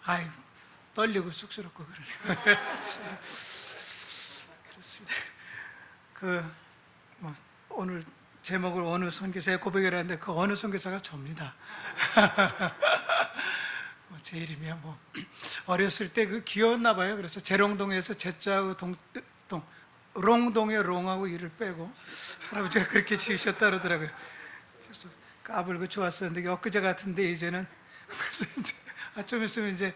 아이, 떨리고 쑥스럽고 그러네요. 그렇습니다. 오늘 제목을 어느 선교사의 고백이라는데 그 어느 선교사가 접니다. 제 이름이야 뭐. 어렸을 때 그 귀여웠나 봐요. 그래서 재롱동에서 제자하고 롱동에 롱하고 이를 빼고 할아버지가 그렇게 지으셨다 그러더라고요. 그래서 까불고 좋았었는데 엊그제 같은데 이제는 그래서 이제 좀 있으면 이제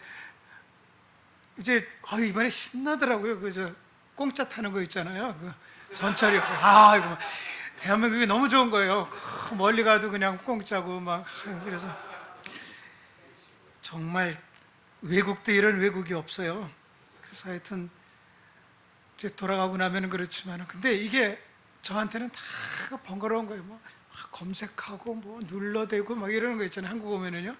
이번에 신나더라고요. 그저 공짜 타는 거 있잖아요. 그 전철이 이거 대한민국이 너무 좋은 거예요. 멀리 가도 그냥 공짜고 막. 그래서 정말 외국도 이런 외국이 없어요. 그래서 하여튼 이제 돌아가고 나면은 그렇지만은 근데 이게 저한테는 다 번거로운 거예요. 뭐 검색하고 뭐 눌러대고 막 이러는 거 있잖아요. 한국 오면은요.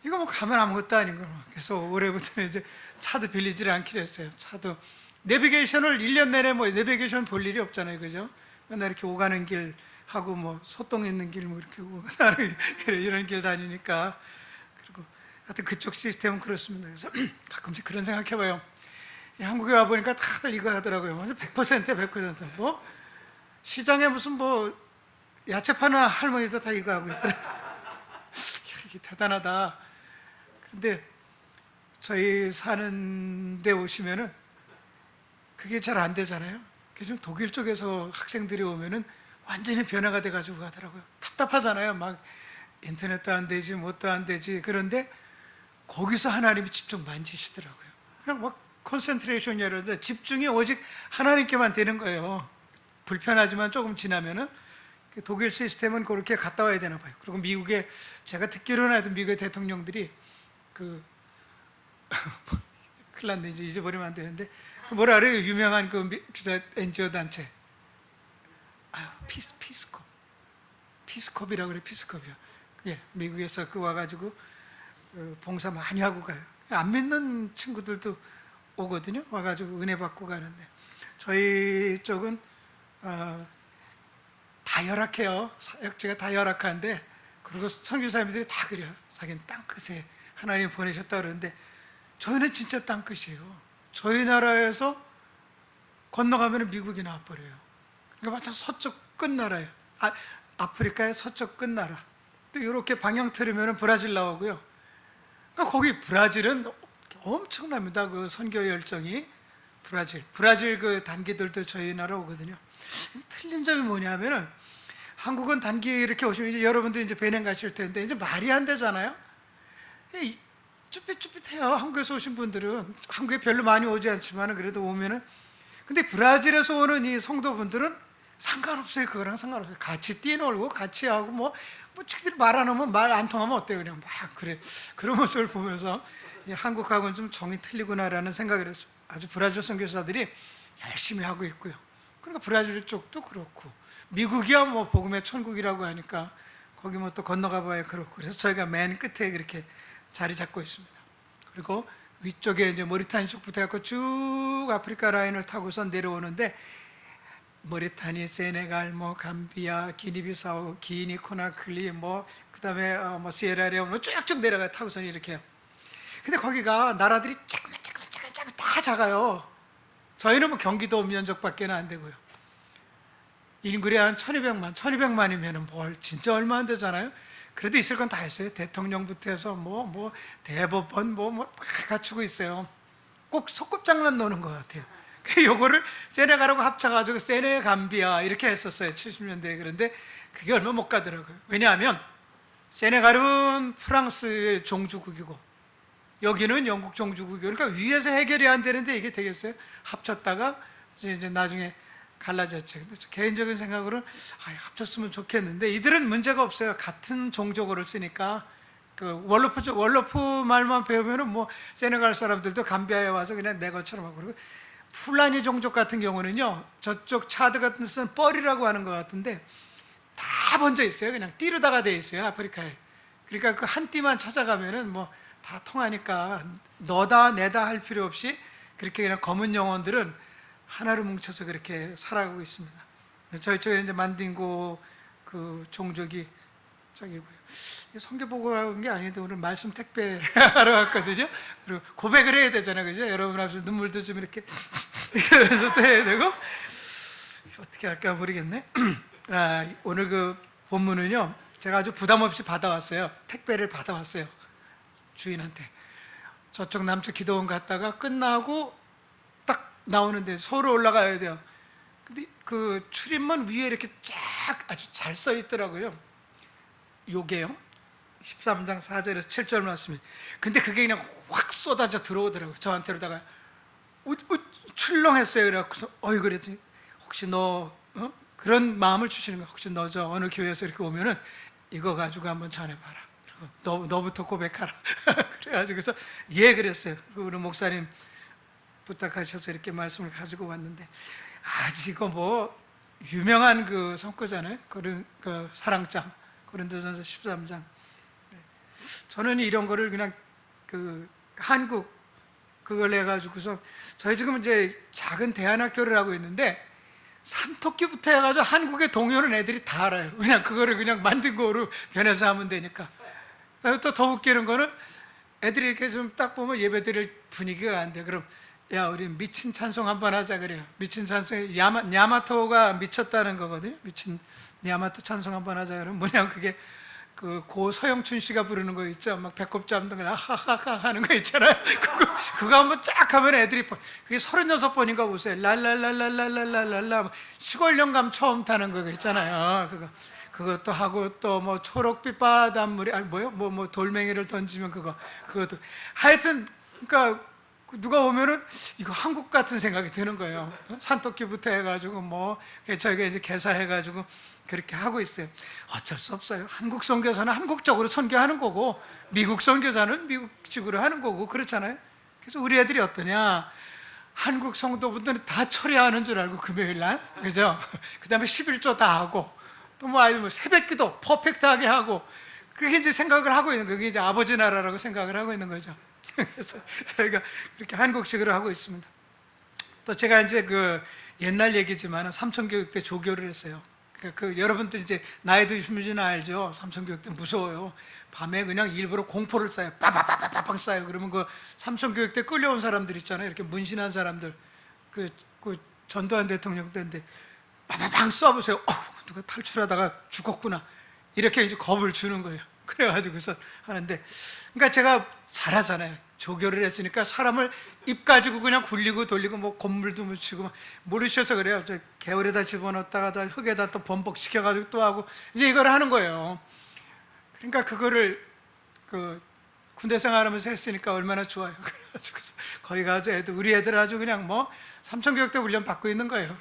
이거 뭐 가면 아무것도 아닌 거. 그래서 올해부터는 이제 차도 빌리지를 않기로 했어요. 차도 내비게이션을 1년 내내 뭐 내비게이션 볼 일이 없잖아요. 그죠? 맨날 이렇게 오가는 길 하고 뭐 소똥 있는 길 뭐 이렇게 오가는 이런 길 다니니까. 그리고 하여튼 그쪽 시스템은 그렇습니다. 그래서 가끔씩 그런 생각해봐요. 한국에 와보니까 다들 이거 하더라고요. 완전 100%야 100%. 뭐 시장에 무슨 뭐 야채 파는 할머니도 다 이거 하고 있더라고요. 이게 대단하다. 근데 저희 사는 데 오시면은 그게 잘 안 되잖아요. 그래서 독일 쪽에서 학생들이 오면은 완전히 변화가 돼가지고 가더라고요. 답답하잖아요. 막 인터넷도 안 되지, 뭣도 안 되지. 그런데 거기서 하나님이 집중 만지시더라고요. 그냥 막 컨센트레이션이 이러는데 집중이 오직 하나님께만 되는 거예요. 불편하지만 조금 지나면은 독일 시스템은 그렇게 갔다 와야 되나 봐요. 그리고 미국에 제가 듣기로는 하여튼 미국의 대통령들이 큰일 났네. 이제 잊어버리면 안 되는데 뭐라 그래요? 유명한 그 기사 NGO 단체 피스콥이라고 그래. 피스콥이요. 예, 미국에서 와가지고 봉사 많이 하고 가요. 안 믿는 친구들도 오거든요. 와가지고 은혜 받고 가는데 저희 쪽은 다 열악해요. 사역제가 다 열악한데 그리고 선교사님들이 다 그래요. 자기는 땅끝에 하나님 보내셨다 그러는데 저희는 진짜 땅끝이에요. 저희 나라에서 건너가면 미국이 나와버려요. 그러니까 마찬 서쪽 끝나라예요. 아프리카의 서쪽 끝나라. 또 이렇게 방향 틀으면 브라질 나오고요. 그러니까 거기 브라질은 엄청납니다. 그 선교 열정이. 브라질 그 단기들도 저희 나라 오거든요. 틀린 점이 뭐냐면은 한국은 단기 이렇게 오시면 이제 여러분들 이제 베냉 가실 텐데 이제 말이 안 되잖아요. 쭈삣쭈삣해요. 한국에서 오신 분들은. 한국에 별로 많이 오지 않지만 그래도 오면은. 근데 브라질에서 오는 이 성도분들은 상관없어요. 그거랑 상관없어요. 같이 뛰놀고 같이 하고 뭐 친구들이 말 안 하면 말 안 통하면 어때요? 그냥 막 그래. 그런 모습을 보면서 한국하고는 좀 정이 틀리구나라는 생각을 했어요. 아주 브라질 선교사들이 열심히 하고 있고요. 그러니까 브라질 쪽도 그렇고 미국이야 뭐 복음의 천국이라고 하니까 거기 뭐 또 건너가 봐야 그렇고 그래서 저희가 맨 끝에 그렇게 자리 잡고 있습니다. 그리고 위쪽에 이제 모리타니 쪽부터 해갖고 쭉 아프리카 라인을 타고서 내려오는데 모리타니, 세네갈, 뭐 감비아, 기니비사우, 기니, 코나클리, 뭐 그다음에 뭐 시에라레온 쭉쭉 내려가 타고서 이렇게. 근데 거기가 나라들이 조금 다 작아요. 저희는 뭐 경기도 면적밖에 안 되고요. 인구이 한 1200만이면은 뭘 진짜 얼마 안 되잖아요. 그래도 있을 건 다 했어요. 대통령부터 해서 뭐 대법원 다 갖추고 있어요. 꼭 소꿉장난 노는 것 같아요. 요거를 세네갈하고 합쳐가지고 세네감비아 이렇게 했었어요. 70년대에. 그런데 그게 얼마 못 가더라고요. 왜냐하면 세네갈은 프랑스의 종주국이고 여기는 영국 종주국이고 그러니까 위에서 해결이 안 되는데 이게 되겠어요? 합쳤다가 이제 나중에 갈라졌죠. 근데 개인적인 생각으로는 합쳤으면 좋겠는데 이들은 문제가 없어요. 같은 종족어를 쓰니까 그 월로프 말만 배우면은 뭐 세네갈 사람들도 감비아에 와서 그냥 내 것처럼 하고 그리고 풀라니 종족 같은 경우는요 저쪽 차드 같은 데서는 뻘이라고 하는 것 같은데 다 번져 있어요. 그냥 띠로다가 돼 있어요. 아프리카에. 그러니까 그 한 띠만 찾아가면은 뭐 다 통하니까 너다 내다 할 필요 없이 그렇게 그냥 검은 영혼들은 하나로 뭉쳐서 그렇게 살아가고 있습니다. 저희 쪽에 이제 만딩고 그 종족이 저기고요. 성경 보고 온 게 아닌데 오늘 말씀 택배하러 왔거든요. 그리고 고백을 해야 되잖아요, 그죠? 여러분 앞에서 눈물도 좀 이렇게 이러면서 또 해야 되고 어떻게 할까 모르겠네. 오늘 그 본문은요, 제가 아주 부담 없이 받아왔어요. 택배를 받아왔어요, 주인한테. 저쪽 남쪽 기도원 갔다가 끝나고 딱 나오는데 서울로 올라가야 돼요. 근데 그 출입문 위에 이렇게 쫙 아주 잘 써 있더라고요. 요게요. 13장 4절에서 7절 말씀이. 근데 그게 그냥 확 쏟아져 들어오더라고요. 저한테로다가 출렁했어요. 그래서 그랬더니 혹시 너 그런 마음을 주시는 거야. 혹시 너 저 어느 교회에서 이렇게 오면은 이거 가지고 한번 전해봐라. 그리고 너부터 고백하라. 그래가지고 그래서 그랬어요. 그리고 우리 목사님 부탁하셔서 이렇게 말씀을 가지고 왔는데, 이거 뭐 유명한 그 성구잖아요. 그 사랑장 고린도전서 13장. 저는 이런 거를 그냥 그 한국 그걸 해가지고서 저희 지금 이제 작은 대안학교를 하고 있는데 산토끼부터 해가지고 한국에 동요는 애들이 다 알아요. 그냥 그거를 그냥 만든 거로 변해서 하면 되니까. 또 더 웃기는 거는 애들이 이렇게 좀 딱 보면 예배드릴 분위기가 안 돼. 그럼 야, 우리 미친 찬송 한번 하자 그래요. 미친 찬송이 야마토가 미쳤다는 거거든요. 미친 야마토 찬송 한번 하자 그러면 뭐냐, 그게 그 고 서영춘 씨가 부르는 거 있죠. 막 배꼽 잡는 거 하하하하 하는 거 있잖아요. 그거 한번 쫙 하면 애들이 그게 36번인가 보세요. 랄랄랄랄랄랄랄라 시골 영감 처음 타는 거 있잖아요. 그것도 하고 또 뭐 초록빛 바닷물이 뭐 돌멩이를 던지면 그것도 하여튼 그러니까 누가 오면은 이거 한국 같은 생각이 드는 거예요. 산토끼부터 해가지고 뭐 저희가 이제 개사해가지고 그렇게 하고 있어요. 어쩔 수 없어요. 한국 선교사는 한국적으로 선교하는 거고 미국 선교사는 미국식으로 하는 거고 그렇잖아요. 그래서 우리 애들이 어떠냐, 한국 성도분들은 다 철회하는 줄 알고 금요일날, 그죠? 그 다음에 11조 다 하고 또 뭐 새벽기도 퍼펙트하게 하고 그렇게 이제 생각을 하고 있는 거예요. 그게 이제 아버지 나라라고 생각을 하고 있는 거죠. 그래서 저희가 그렇게 한국식으로 하고 있습니다. 또 제가 이제 그 옛날 얘기지만 삼천교육 때 조교를 했어요. 여러분들 이제 나이 드시면 알죠. 삼천교육 때 무서워요. 밤에 그냥 일부러 공포를 쌓아요. 빠바바바방 쌓아요. 그러면 그 삼천교육 때 끌려온 사람들 있잖아요. 이렇게 문신한 사람들, 그 전두환 대통령 때인데 빠바방 쏴보세요. 누가 탈출하다가 죽었구나. 이렇게 이제 겁을 주는 거예요. 그래가지고서 하는데, 그러니까 제가 잘하잖아요. 조교를 했으니까 사람을 입 가지고 그냥 굴리고 돌리고 뭐 건물도 묻히고 모르셔서 그래요. 저 개울에다 집어넣었다가 다 흙에다 또 범벅시켜가지고 또 하고 이제 이걸 하는 거예요. 그러니까 그거를 그 군대 생활하면서 했으니까 얼마나 좋아요. 그래가지고 거기 가서 우리 애들 아주 그냥 뭐 삼천교육대 훈련 받고 있는 거예요.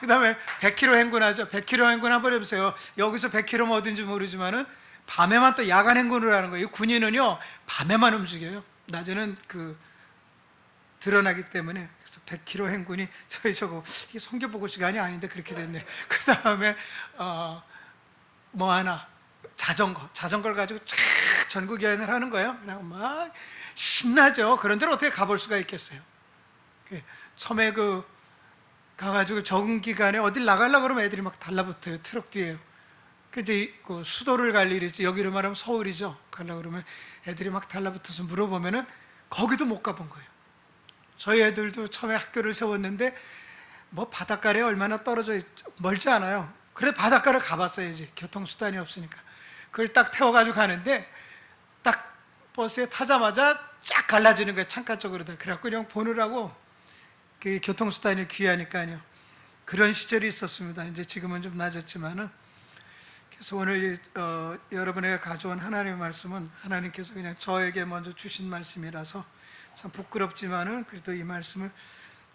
그 다음에 100km 행군하죠. 100km 행군 한번 해보세요. 여기서 100km면 어딘지 모르지만은 밤에만 또 야간 행군을 하는 거예요. 군인은요 밤에만 움직여요. 낮에는 드러나기 때문에. 그래서 100km 행군이 이게 성교 보고 시간이 아닌데 그렇게 됐네. 그 다음에 뭐 하나 자전거를 가지고 쫙 전국 여행을 하는 거예요. 그냥 막 신나죠. 그런 데를 어떻게 가볼 수가 있겠어요. 처음에 가가지고 적응 기간에 어딜 나가려고 그러면 애들이 막 달라붙어요. 트럭 뒤에요. 이제 수도를 갈 일이 있지. 여기로 말하면 서울이죠. 가려고 그러면 애들이 막 달라붙어서 물어보면은 거기도 못 가본 거예요. 저희 애들도 처음에 학교를 세웠는데 뭐 바닷가에 얼마나 떨어져 멀지 않아요. 그래 바닷가를 가봤어야지. 교통수단이 없으니까. 그걸 딱 태워가지고 가는데 딱 버스에 타자마자 쫙 갈라지는 거예요. 창가 쪽으로 다. 그래갖고 그냥 보느라고 그 교통수단이 귀하니까요. 그런 시절이 있었습니다. 이제 지금은 좀 낮았지만은. 그래서 오늘 여러분에게 가져온 하나님의 말씀은 하나님께서 그냥 저에게 먼저 주신 말씀이라서 참 부끄럽지만은 그래도 이 말씀을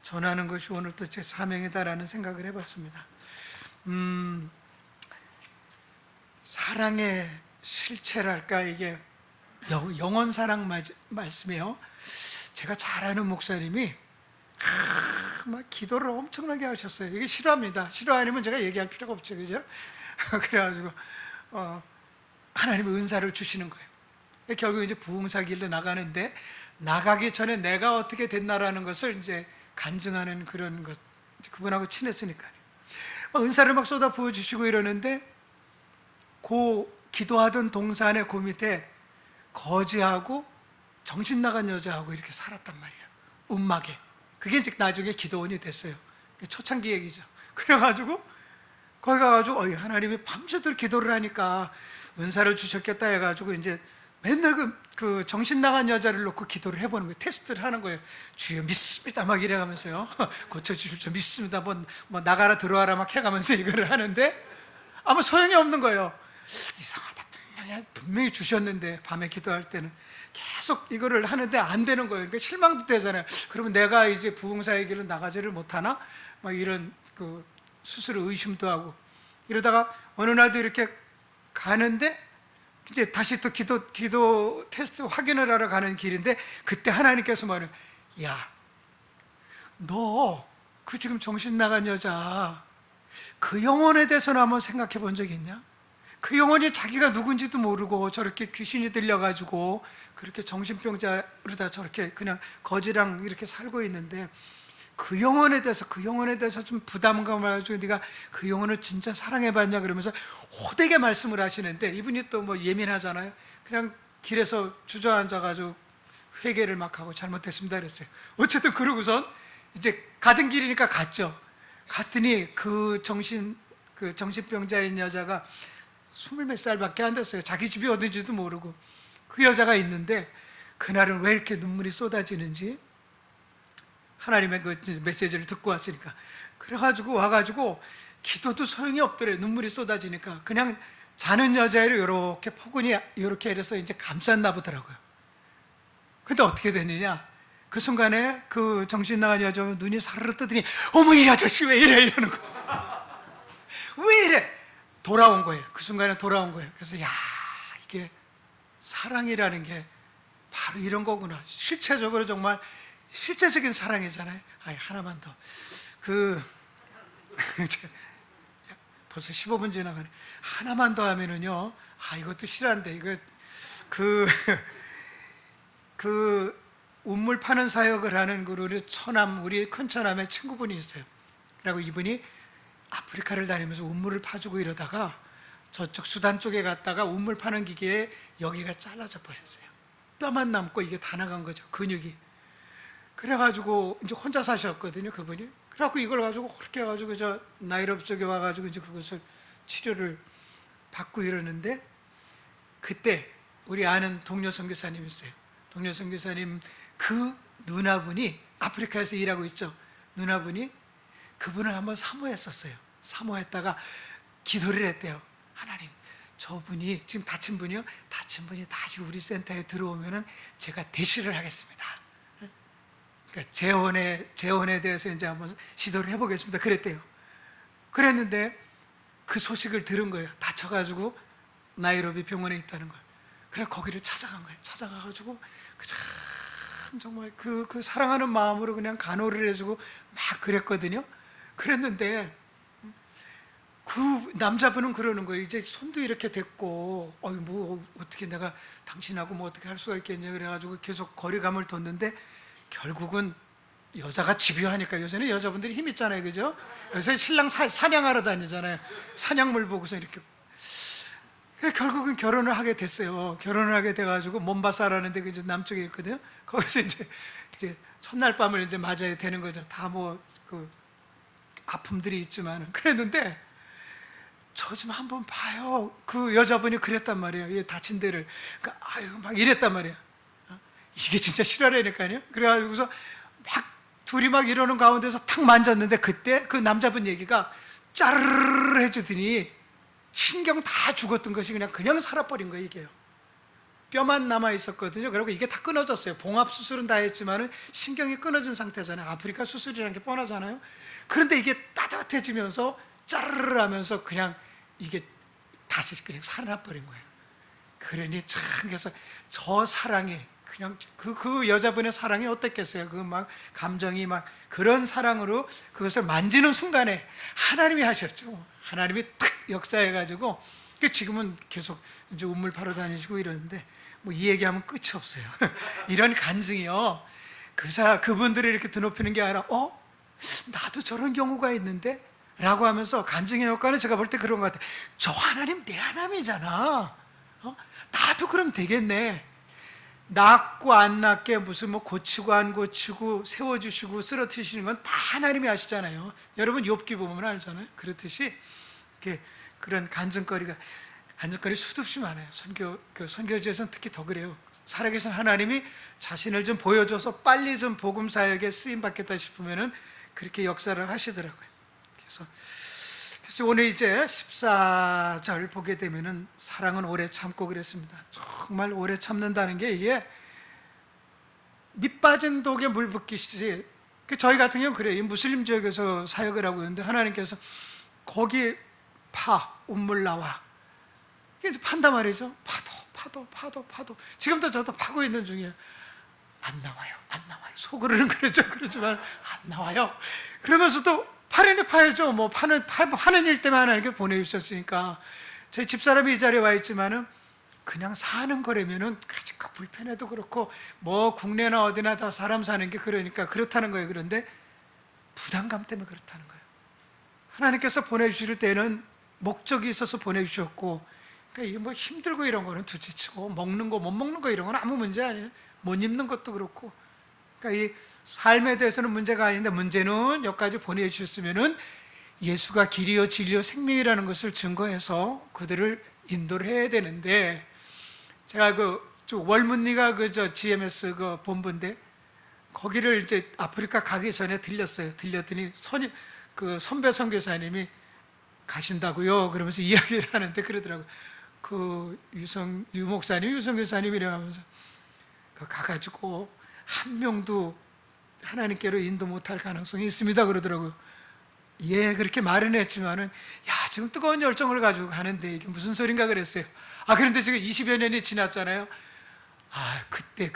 전하는 것이 오늘도 제 사명이다라는 생각을 해봤습니다. 사랑의 실체랄까, 이게 영원 사랑 말씀이에요. 제가 잘 아는 목사님이 막 기도를 엄청나게 하셨어요. 이게 싫어합니다. 싫어 아니면 제가 얘기할 필요가 없죠, 그죠? 그래가지고 하나님의 은사를 주시는 거예요. 결국 이제 부흥사 길로 나가는데 나가기 전에 내가 어떻게 됐나라는 것을 이제 간증하는 그런 것. 그분하고 친했으니까요. 막 은사를 막 쏟아 부어 주시고 이러는데 기도하던 동산의 그 밑에 거지하고 정신 나간 여자하고 이렇게 살았단 말이에요. 움막에. 그게 이제 나중에 기도원이 됐어요. 초창기 얘기죠. 그래가지고 거기 가가지고 하나님이 밤새도록 기도를 하니까 은사를 주셨겠다 해가지고 이제 맨날 그 정신 나간 여자를 놓고 기도를 해보는 거예요. 테스트를 하는 거예요. 주여 믿습니다 막 이래가면서요. 고쳐주실 줄 믿습니다. 뭐 나가라 들어와라 막 해가면서 이거를 하는데 아무 소용이 없는 거예요. 이상하다. 분명히 주셨는데 밤에 기도할 때는 계속 이거를 하는데 안 되는 거예요. 그러니까 실망도 되잖아요. 그러면 내가 이제 부흥사의 길을 나가지를 못하나? 막 이런 그 스스로 의심도 하고 이러다가 어느 날도 이렇게 가는데 이제 다시 또 기도 테스트 확인을 하러 가는 길인데 그때 하나님께서 말해요. 야, 너 그 지금 정신 나간 여자 그 영혼에 대해서는 한번 생각해 본 적 있냐? 그 영혼이 자기가 누군지도 모르고 저렇게 귀신이 들려가지고 그렇게 정신병자로 다 저렇게 그냥 거지랑 이렇게 살고 있는데 그 영혼에 대해서 좀 부담감을 가지고 네가 그 영혼을 진짜 사랑해봤냐 그러면서 호되게 말씀을 하시는데 이분이 또 뭐 예민하잖아요. 그냥 길에서 주저앉아가지고 회개를 막 하고 잘못했습니다 그랬어요. 어쨌든 그러고선 이제 가던 길이니까 갔죠. 갔더니 그 정신병자인 여자가 20몇 살밖에 안 됐어요. 자기 집이 어딘지도 모르고 그 여자가 있는데 그날은 왜 이렇게 눈물이 쏟아지는지 하나님의 그 메시지를 듣고 왔으니까 그래가지고 와가지고 기도도 소용이 없더래요. 눈물이 쏟아지니까 그냥 자는 여자애를 이렇게 포근히 이렇게 해서 이제 감쌌나 보더라고요. 근데 어떻게 됐느냐, 그 순간에 그 정신 나간 여자 눈이 사르르 뜨더니 어머 이 아저씨 왜 이래 이러는 거야. 왜 이래? 돌아온 거예요. 그 순간에 돌아온 거예요. 그래서 야, 이게 사랑이라는 게 바로 이런 거구나. 실체적으로 정말 실제적인 사랑이잖아요. 하나만 더. 벌써 15분 지나가네. 하나만 더 하면은요. 이것도 실한데 이거 운물 파는 사역을 하는 우리 큰 처남의 친구분이 있어요. 그리고 이분이 아프리카를 다니면서 운물을 파주고 이러다가 저쪽 수단 쪽에 갔다가 운물 파는 기계에 여기가 잘라져 버렸어요. 뼈만 남고 이게 다 나간 거죠. 근육이. 그래가지고 이제 혼자 사셨거든요, 그분이. 그래갖고 이걸 가지고 그렇게 해가지고 저 나이로비 쪽에 와가지고 이제 그것을 치료를 받고 이러는데 그때 우리 아는 동료 선교사님 있어요. 동료 선교사님 그 누나분이 아프리카에서 일하고 있죠. 누나분이 그분을 한번 사모했었어요. 사모했다가 기도를 했대요. 하나님, 저분이 지금 다친 분이 다시 우리 센터에 들어오면은 제가 대시를 하겠습니다. 그러니까 재혼에 대해서 이제 한번 시도를 해보겠습니다. 그랬대요. 그랬는데 그 소식을 들은 거예요. 다쳐가지고 나이로비 병원에 있다는 걸. 그래 거기를 찾아간 거예요. 찾아가가지고 그냥 정말 그 사랑하는 마음으로 그냥 간호를 해주고 막 그랬거든요. 그랬는데 그 남자분은 그러는 거예요. 이제 손도 이렇게 됐고, 뭐 어떻게 내가 당신하고 뭐 어떻게 할 수가 있겠냐 그래가지고 계속 거리감을 뒀는데 결국은 여자가 집요하니까 요새는 여자분들이 힘 있잖아요, 그죠? 요새 신랑 사냥하러 다니잖아요. 사냥물 보고서 이렇게. 그래 결국은 결혼을 하게 됐어요. 결혼을 하게 돼가지고 몬바사라는 데가 이제 남쪽에 있거든요. 거기서 이제 첫날 밤을 이제 맞아야 되는 거죠. 다 뭐 그 아픔들이 있지만 그랬는데 저 좀 한번 봐요. 그 여자분이 그랬단 말이에요. 이 다친 데를. 그러니까 막 이랬단 말이에요. 이게 진짜 실화라니까요. 그래가지고서 막 둘이 막 이러는 가운데서 탁 만졌는데 그때 그 남자분 얘기가 짜르르 해주더니 신경 다 죽었던 것이 그냥 살아버린 거예요. 이게요. 뼈만 남아 있었거든요. 그리고 이게 다 끊어졌어요. 봉합 수술은 다 했지만은 신경이 끊어진 상태잖아요. 아프리카 수술이라는 게 뻔하잖아요. 그런데 이게 따뜻해지면서 짜르르 하면서 그냥 이게 다시 그냥 살아나버린 거예요. 그러니 참 그래서 저 사랑이 그냥 그 여자분의 사랑이 어땠겠어요? 그 막 감정이 막 그런 사랑으로 그것을 만지는 순간에 하나님이 하셨죠. 하나님이 탁 역사해가지고 지금은 계속 이제 운물 파러 다니시고 이러는데 뭐 이 얘기하면 끝이 없어요. 이런 간증이요. 그분들을 이렇게 드높이는 게 아니라 나도 저런 경우가 있는데 라고 하면서 간증의 효과는 제가 볼 때 그런 것 같아요. 저 하나님 내 하나님이잖아. 나도 그럼 되겠네. 낫고 안 낫게 무슨 뭐 고치고 안 고치고 세워주시고 쓰러뜨리시는 건 다 하나님이 아시잖아요. 여러분 욥기 보면 알잖아요. 그렇듯이 이렇게 그런 간증거리 수도 없이 많아요. 선교지에서는 특히 더 그래요. 살아계신 하나님이 자신을 좀 보여줘서 빨리 좀 복음 사역에 쓰임 받겠다 싶으면은 그렇게 역사를 하시더라고요. 그래서 오늘 이제 14절 보게 되면은 사랑은 오래 참고 그랬습니다. 정말 오래 참는다는 게 이게 밑 빠진 독에 물 붓기시지. 저희 같은 경우는 그래요. 이 무슬림 지역에서 사역을 하고 있는데 하나님께서 거기 운물 나와. 이게 판단 말이죠. 파도. 지금도 저도 파고 있는 중이에요. 안 나와요. 속으로는 그러지만 안 나와요. 그러면서도 파려니 파야죠. 뭐 파는 일 때문에 하나님께 보내주셨으니까. 저희 집사람이 이 자리에 와 있지만은 그냥 사는 거라면은 가지고 불편해도 그렇고 뭐 국내나 어디나 다 사람 사는 게 그러니까 그렇다는 거예요. 그런데 부담감 때문에 그렇다는 거예요. 하나님께서 보내주실 때는 목적이 있어서 보내주셨고, 그러니까 이게 뭐 힘들고 이런 거는 둘째치고 먹는 거 못 먹는 거 이런 건 아무 문제 아니에요. 못 입는 것도 그렇고. 그러니까 이 삶에 대해서는 문제가 아닌데, 문제는 여기까지 보내주셨으면은 예수가 길이요 진리요 생명이라는 것을 증거해서 그들을 인도를 해야 되는데, 제가 월문리가 GMS 본부인데 거기를 이제 아프리카 가기 전에 들렸더니 선배 선교사님이 가신다고요. 그러면서 이야기를 하는데 그러더라고요. 유 목사님, 유성 교사님이래 하면서 가가지고 한 명도 하나님께로 인도 못할 가능성이 있습니다 그러더라고요. 예, 그렇게 말은 했지만은, 지금 뜨거운 열정을 가지고 가는데 이게 무슨 소린가 그랬어요. 그런데 지금 20여 년이 지났잖아요. 그때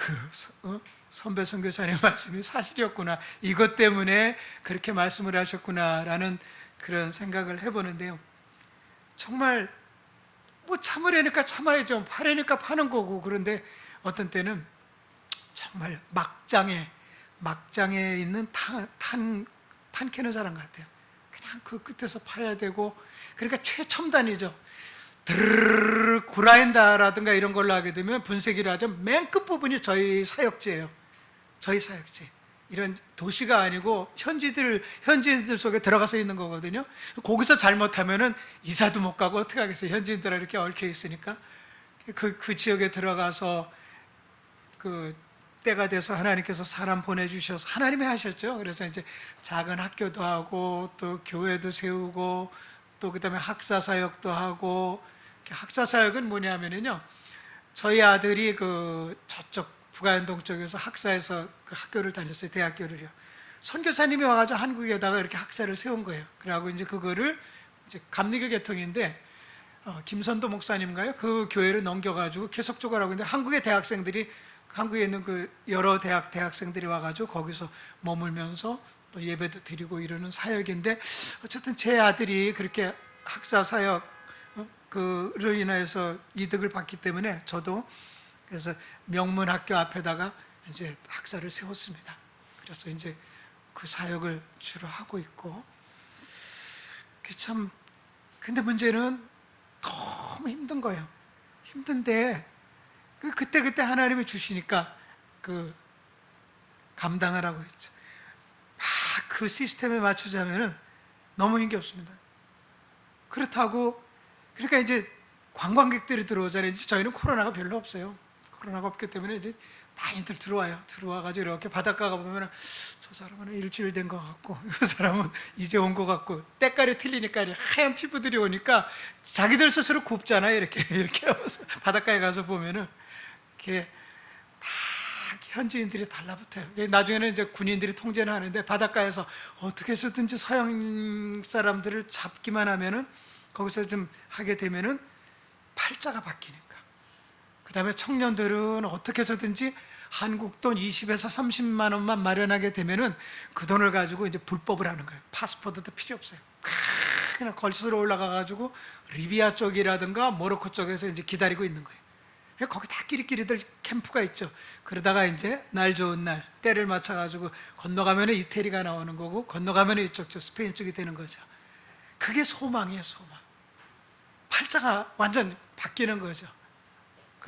선배 선교사님 말씀이 사실이었구나. 이것 때문에 그렇게 말씀을 하셨구나라는 그런 생각을 해보는데요. 정말 뭐 참으려니까 참아야죠. 파려니까 파는 거고. 그런데 어떤 때는 정말 막장에 있는 탄 캐는 사람 같아요. 그냥 그 끝에서 파야 되고, 그러니까 최첨단이죠. 드르르르 그라인더라든가 이런 걸로 하게 되면 분쇄기를 하죠. 맨 끝부분이 저희 사역지예요. 저희 사역지. 이런 도시가 아니고 현지인들 속에 들어가서 있는 거거든요. 거기서 잘못하면은 이사도 못 가고 어떻게 하겠어요. 현지인들은 이렇게 얽혀 있으니까. 그 지역에 들어가서 때가 돼서 하나님께서 사람 보내주셔서 하나님이 하셨죠. 그래서 이제 작은 학교도 하고 또 교회도 세우고 또 그다음에 학사 사역도 하고. 학사 사역은 뭐냐면요, 저희 아들이 저쪽 북아현동 쪽에서 학사에서 학교를 다녔어요. 대학교를요. 선교사님이 와가지고 한국에다가 이렇게 학사를 세운 거예요. 그래가지고 이제 그거를 이제 감리교 계통인데 김선도 목사님인가요? 그 교회를 넘겨가지고 계속적으로 하고 있는데, 한국의 대학생들이, 한국에 있는 여러 대학생들이 와가지고 거기서 머물면서 또 예배도 드리고 이러는 사역인데, 어쨌든 제 아들이 그렇게 학사 사역 그로 인해서 이득을 받기 때문에 저도 그래서 명문학교 앞에다가 이제 학사를 세웠습니다. 그래서 이제 그 사역을 주로 하고 있고, 근데 문제는 너무 힘든 거예요. 힘든데 그때 하나님이 주시니까 감당을 하고 있죠. 그 시스템에 맞추자면은 너무 힘겹습니다. 그러니까 이제 관광객들이 들어오잖아요. 이제 저희는 코로나가 별로 없어요. 코로나가 없기 때문에 이제 많이들 들어와가지고 이렇게 바닷가가 보면은 저 사람은 일주일 된 것 같고, 이 사람은 이제 온 것 같고, 때깔이 틀리니까 하얀 피부들이 오니까 자기들 스스로 굽잖아요. 이렇게 바닷가에 가서 보면은 이렇게 다 현지인들이 달라붙어요. 나중에는 이제 군인들이 통제는 하는데, 바닷가에서 어떻게 해서든지 서양 사람들을 잡기만 하면은, 거기서 좀 하게 되면은 팔자가 바뀌니까. 그 다음에 청년들은 어떻게 해서든지 한국 돈 20에서 30만 원만 마련하게 되면은 그 돈을 가지고 이제 불법을 하는 거예요. 파스포드도 필요 없어요. 그냥 걸스로 올라가가지고 리비아 쪽이라든가 모로코 쪽에서 이제 기다리고 있는 거예요. 거기 다 끼리끼리들 캠프가 있죠. 그러다가 이제 날 좋은 날 때를 맞춰가지고 건너가면 이태리가 나오는 거고, 건너가면 이쪽 스페인 쪽이 되는 거죠. 그게 소망이에요, 소망. 팔자가 완전 바뀌는 거죠.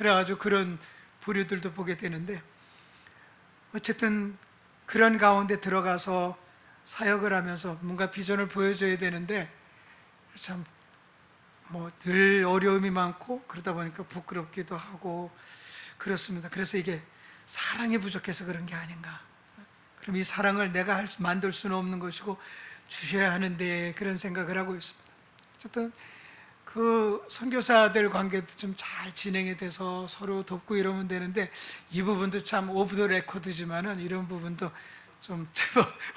그래가지고 그런 부류들도 보게 되는데, 어쨌든 그런 가운데 들어가서 사역을 하면서 뭔가 비전을 보여줘야 되는데 참 뭐 늘 어려움이 많고 그러다 보니까 부끄럽기도 하고 그렇습니다. 그래서 이게 사랑이 부족해서 그런 게 아닌가. 그럼 이 사랑을 내가 만들 수는 없는 것이고 주셔야 하는데, 그런 생각을 하고 있습니다. 어쨌든 그 선교사들 관계도 좀 잘 진행이 돼서 서로 돕고 이러면 되는데, 이 부분도 참 오브 더 레코드지만은 이런 부분도 좀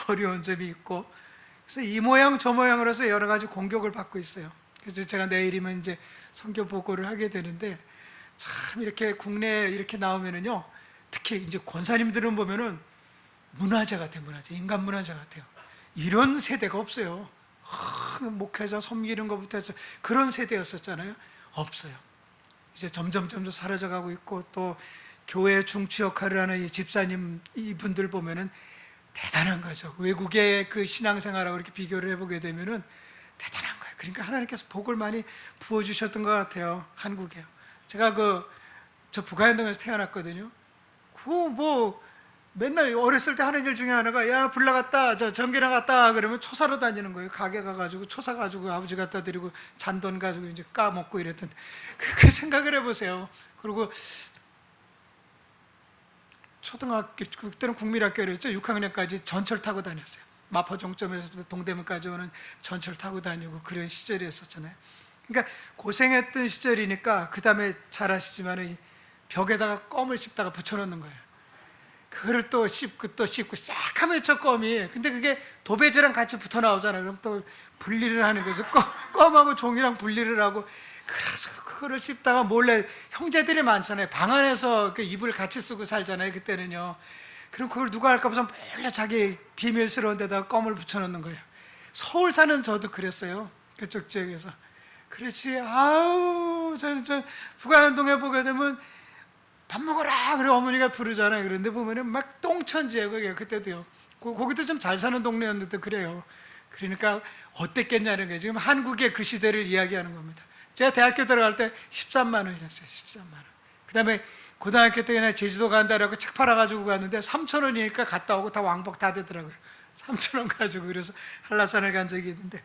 어려운 점이 있고, 그래서 이 모양 저 모양으로서 여러 가지 공격을 받고 있어요. 그래서 제가 내일이면 이제 선교 보고를 하게 되는데, 참 이렇게 국내에 이렇게 나오면은요, 특히 이제 권사님들은 보면은 문화재 같아요. 문화재, 인간 문화재 같아요. 이런 세대가 없어요. 목회자 섬기는 것부터 해서 그런 세대였었잖아요. 없어요. 이제 점점 사라져가고 있고, 또 교회 중추 역할을 하는 이 집사님 이분들 보면은 대단한 거죠. 외국의 그 신앙생활하고 이렇게 비교를 해보게 되면은 대단한 거예요. 그러니까 하나님께서 복을 많이 부어주셨던 것 같아요. 한국에. 제가 저 북한동에서 태어났거든요. 맨날 어렸을 때 하는 일 중에 하나가, 야, 불 나갔다, 저 전기 나갔다 그러면 초사로 다니는 거예요. 가게 가가지고 초사 가지고 아버지 갖다 드리고 잔돈 가지고 이제 까먹고 이랬던 그 생각을 해보세요. 그리고 초등학교, 그때는 국민학교였죠. 6학년까지 전철 타고 다녔어요. 마포종점에서 동대문까지 오는 전철 타고 다니고 그런 시절이었었잖아요. 그러니까 고생했던 시절이니까, 그 다음에 잘 아시지만 벽에다가 껌을 씹다가 붙여놓는 거예요. 그거를 또 씹고 싹 하면 저 껌이, 근데 그게 도배지랑 같이 붙어 나오잖아요. 그럼 또 분리를 하는 거죠. 껌하고 종이랑 분리를 하고, 그래서 그거를 씹다가 몰래, 형제들이 많잖아요. 방 안에서 그 이불 같이 쓰고 살잖아요, 그때는요. 그럼 그걸 누가 할까 봐서 몰래 자기 비밀스러운 데다가 껌을 붙여놓는 거예요. 서울 사는 저도 그랬어요. 그쪽 지역에서. 그렇지. 아우, 저 북한동에 보게 되면 밥 먹어라 그래 어머니가 부르잖아요. 그런데 보면은 막 똥천지예요. 그게 그때도요. 거기도 좀 잘 사는 동네였는데 그래요. 그러니까 어땠겠냐는 거예요. 지금 한국의 그 시대를 이야기하는 겁니다. 제가 대학교 들어갈 때 13만 원이었어요. 13만 원. 그 다음에 고등학교 때 그냥 제주도 간다라고 책 팔아가지고 갔는데 3천 원이니까 갔다 오고 다 왕복 다 되더라고요. 3천 원 가지고. 그래서 한라산을 간 적이 있는데,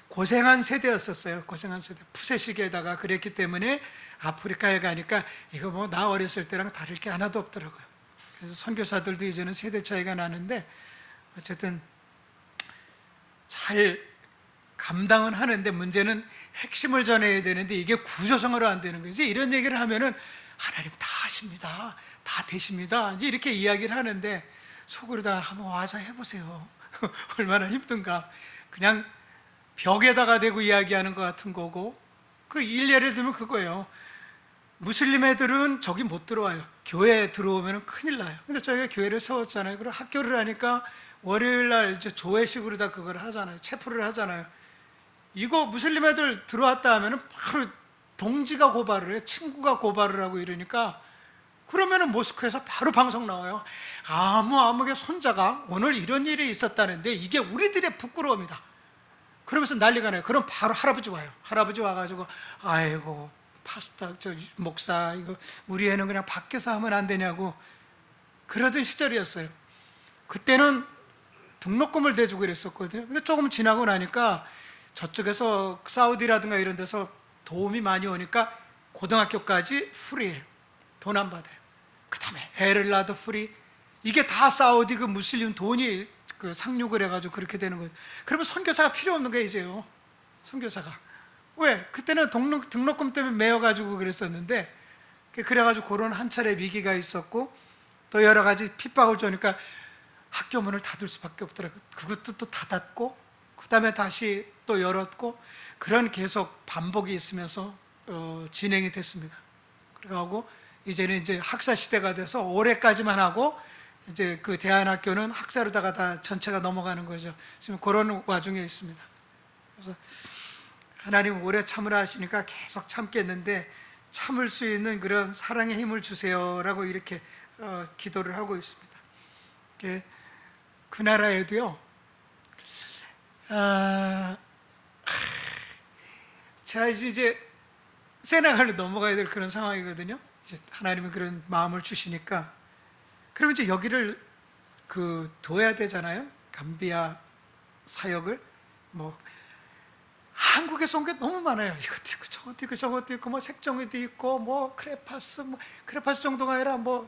고생한 세대였었어요. 고생한 세대. 푸세식에다가 그랬기 때문에 아프리카에 가니까 이거 뭐 나 어렸을 때랑 다를 게 하나도 없더라고요. 그래서 선교사들도 이제는 세대 차이가 나는데, 어쨌든 잘 감당은 하는데, 문제는 핵심을 전해야 되는데 이게 구조성으로 안 되는 거지. 이런 얘기를 하면은 하나님 다 하십니다, 다 되십니다, 이제 이렇게 이야기를 하는데, 속으로다가 한번 와서 해보세요. 얼마나 힘든가. 그냥 벽에다가 대고 이야기하는 것 같은 거고, 그 일례를 들면 그거예요. 무슬림 애들은 저기 못 들어와요. 교회에 들어오면 큰일 나요. 근데 저희가 교회를 세웠잖아요. 그리고 학교를 하니까 월요일날 이제 조회식으로 다 그걸 하잖아요. 체프를 하잖아요. 이거 무슬림 애들 들어왔다 하면은 바로 동지가 고발을 해요. 친구가 고발을 하고 이러니까, 그러면은 모스크에서 바로 방송 나와요. 아무개 손자가 오늘 이런 일이 있었다는데 이게 우리들의 부끄러움이다. 그러면서 난리가 나요. 그럼 바로 할아버지 와요. 할아버지 와가지고, 아이고 파스타, 저 목사, 이거 우리 애는 그냥 밖에서 하면 안 되냐고 그러던 시절이었어요. 그때는 등록금을 대주고 그랬었거든요. 근데 조금 지나고 나니까 저쪽에서 사우디라든가 이런 데서 도움이 많이 오니까 고등학교까지 프리예요. 돈 안 받아요. 그 다음에 애를 낳아도 프리. 이게 다 사우디 그 무슬림 돈이 그 상륙을 해가지고 그렇게 되는 거예요. 그러면 선교사가 필요 없는 거예요, 이제요. 선교사가. 왜? 그때는 등록금 때문에 매여가지고 그랬었는데, 그래가지고 그런 한 차례 위기가 있었고, 또 여러 가지 핍박을 주니까 학교 문을 닫을 수밖에 없더라고요. 그것도 또 닫았고, 그 다음에 다시 또 열었고, 그런 계속 반복이 있으면서 진행이 됐습니다. 그래가지고 이제는 이제 학사 시대가 돼서 올해까지만 하고, 이제 그 대안학교는 학사로다가 다 전체가 넘어가는 거죠. 지금 그런 와중에 있습니다. 그래서 하나님 오래 참으라 하시니까 계속 참겠는데, 참을 수 있는 그런 사랑의 힘을 주세요라고 이렇게 기도를 하고 있습니다. 그 나라에도요, 제가 이제 세네갈로 넘어가야 될 그런 상황이거든요. 이제 하나님이 그런 마음을 주시니까, 그러면 이제 여기를 둬야 되잖아요. 감비아 사역을. 뭐 한국에서 온 게 너무 많아요. 이것도 있고 저것도 있고 저것도 있고, 뭐 색종이도 있고, 뭐 크레파스, 뭐 크레파스 정도가 아니라 뭐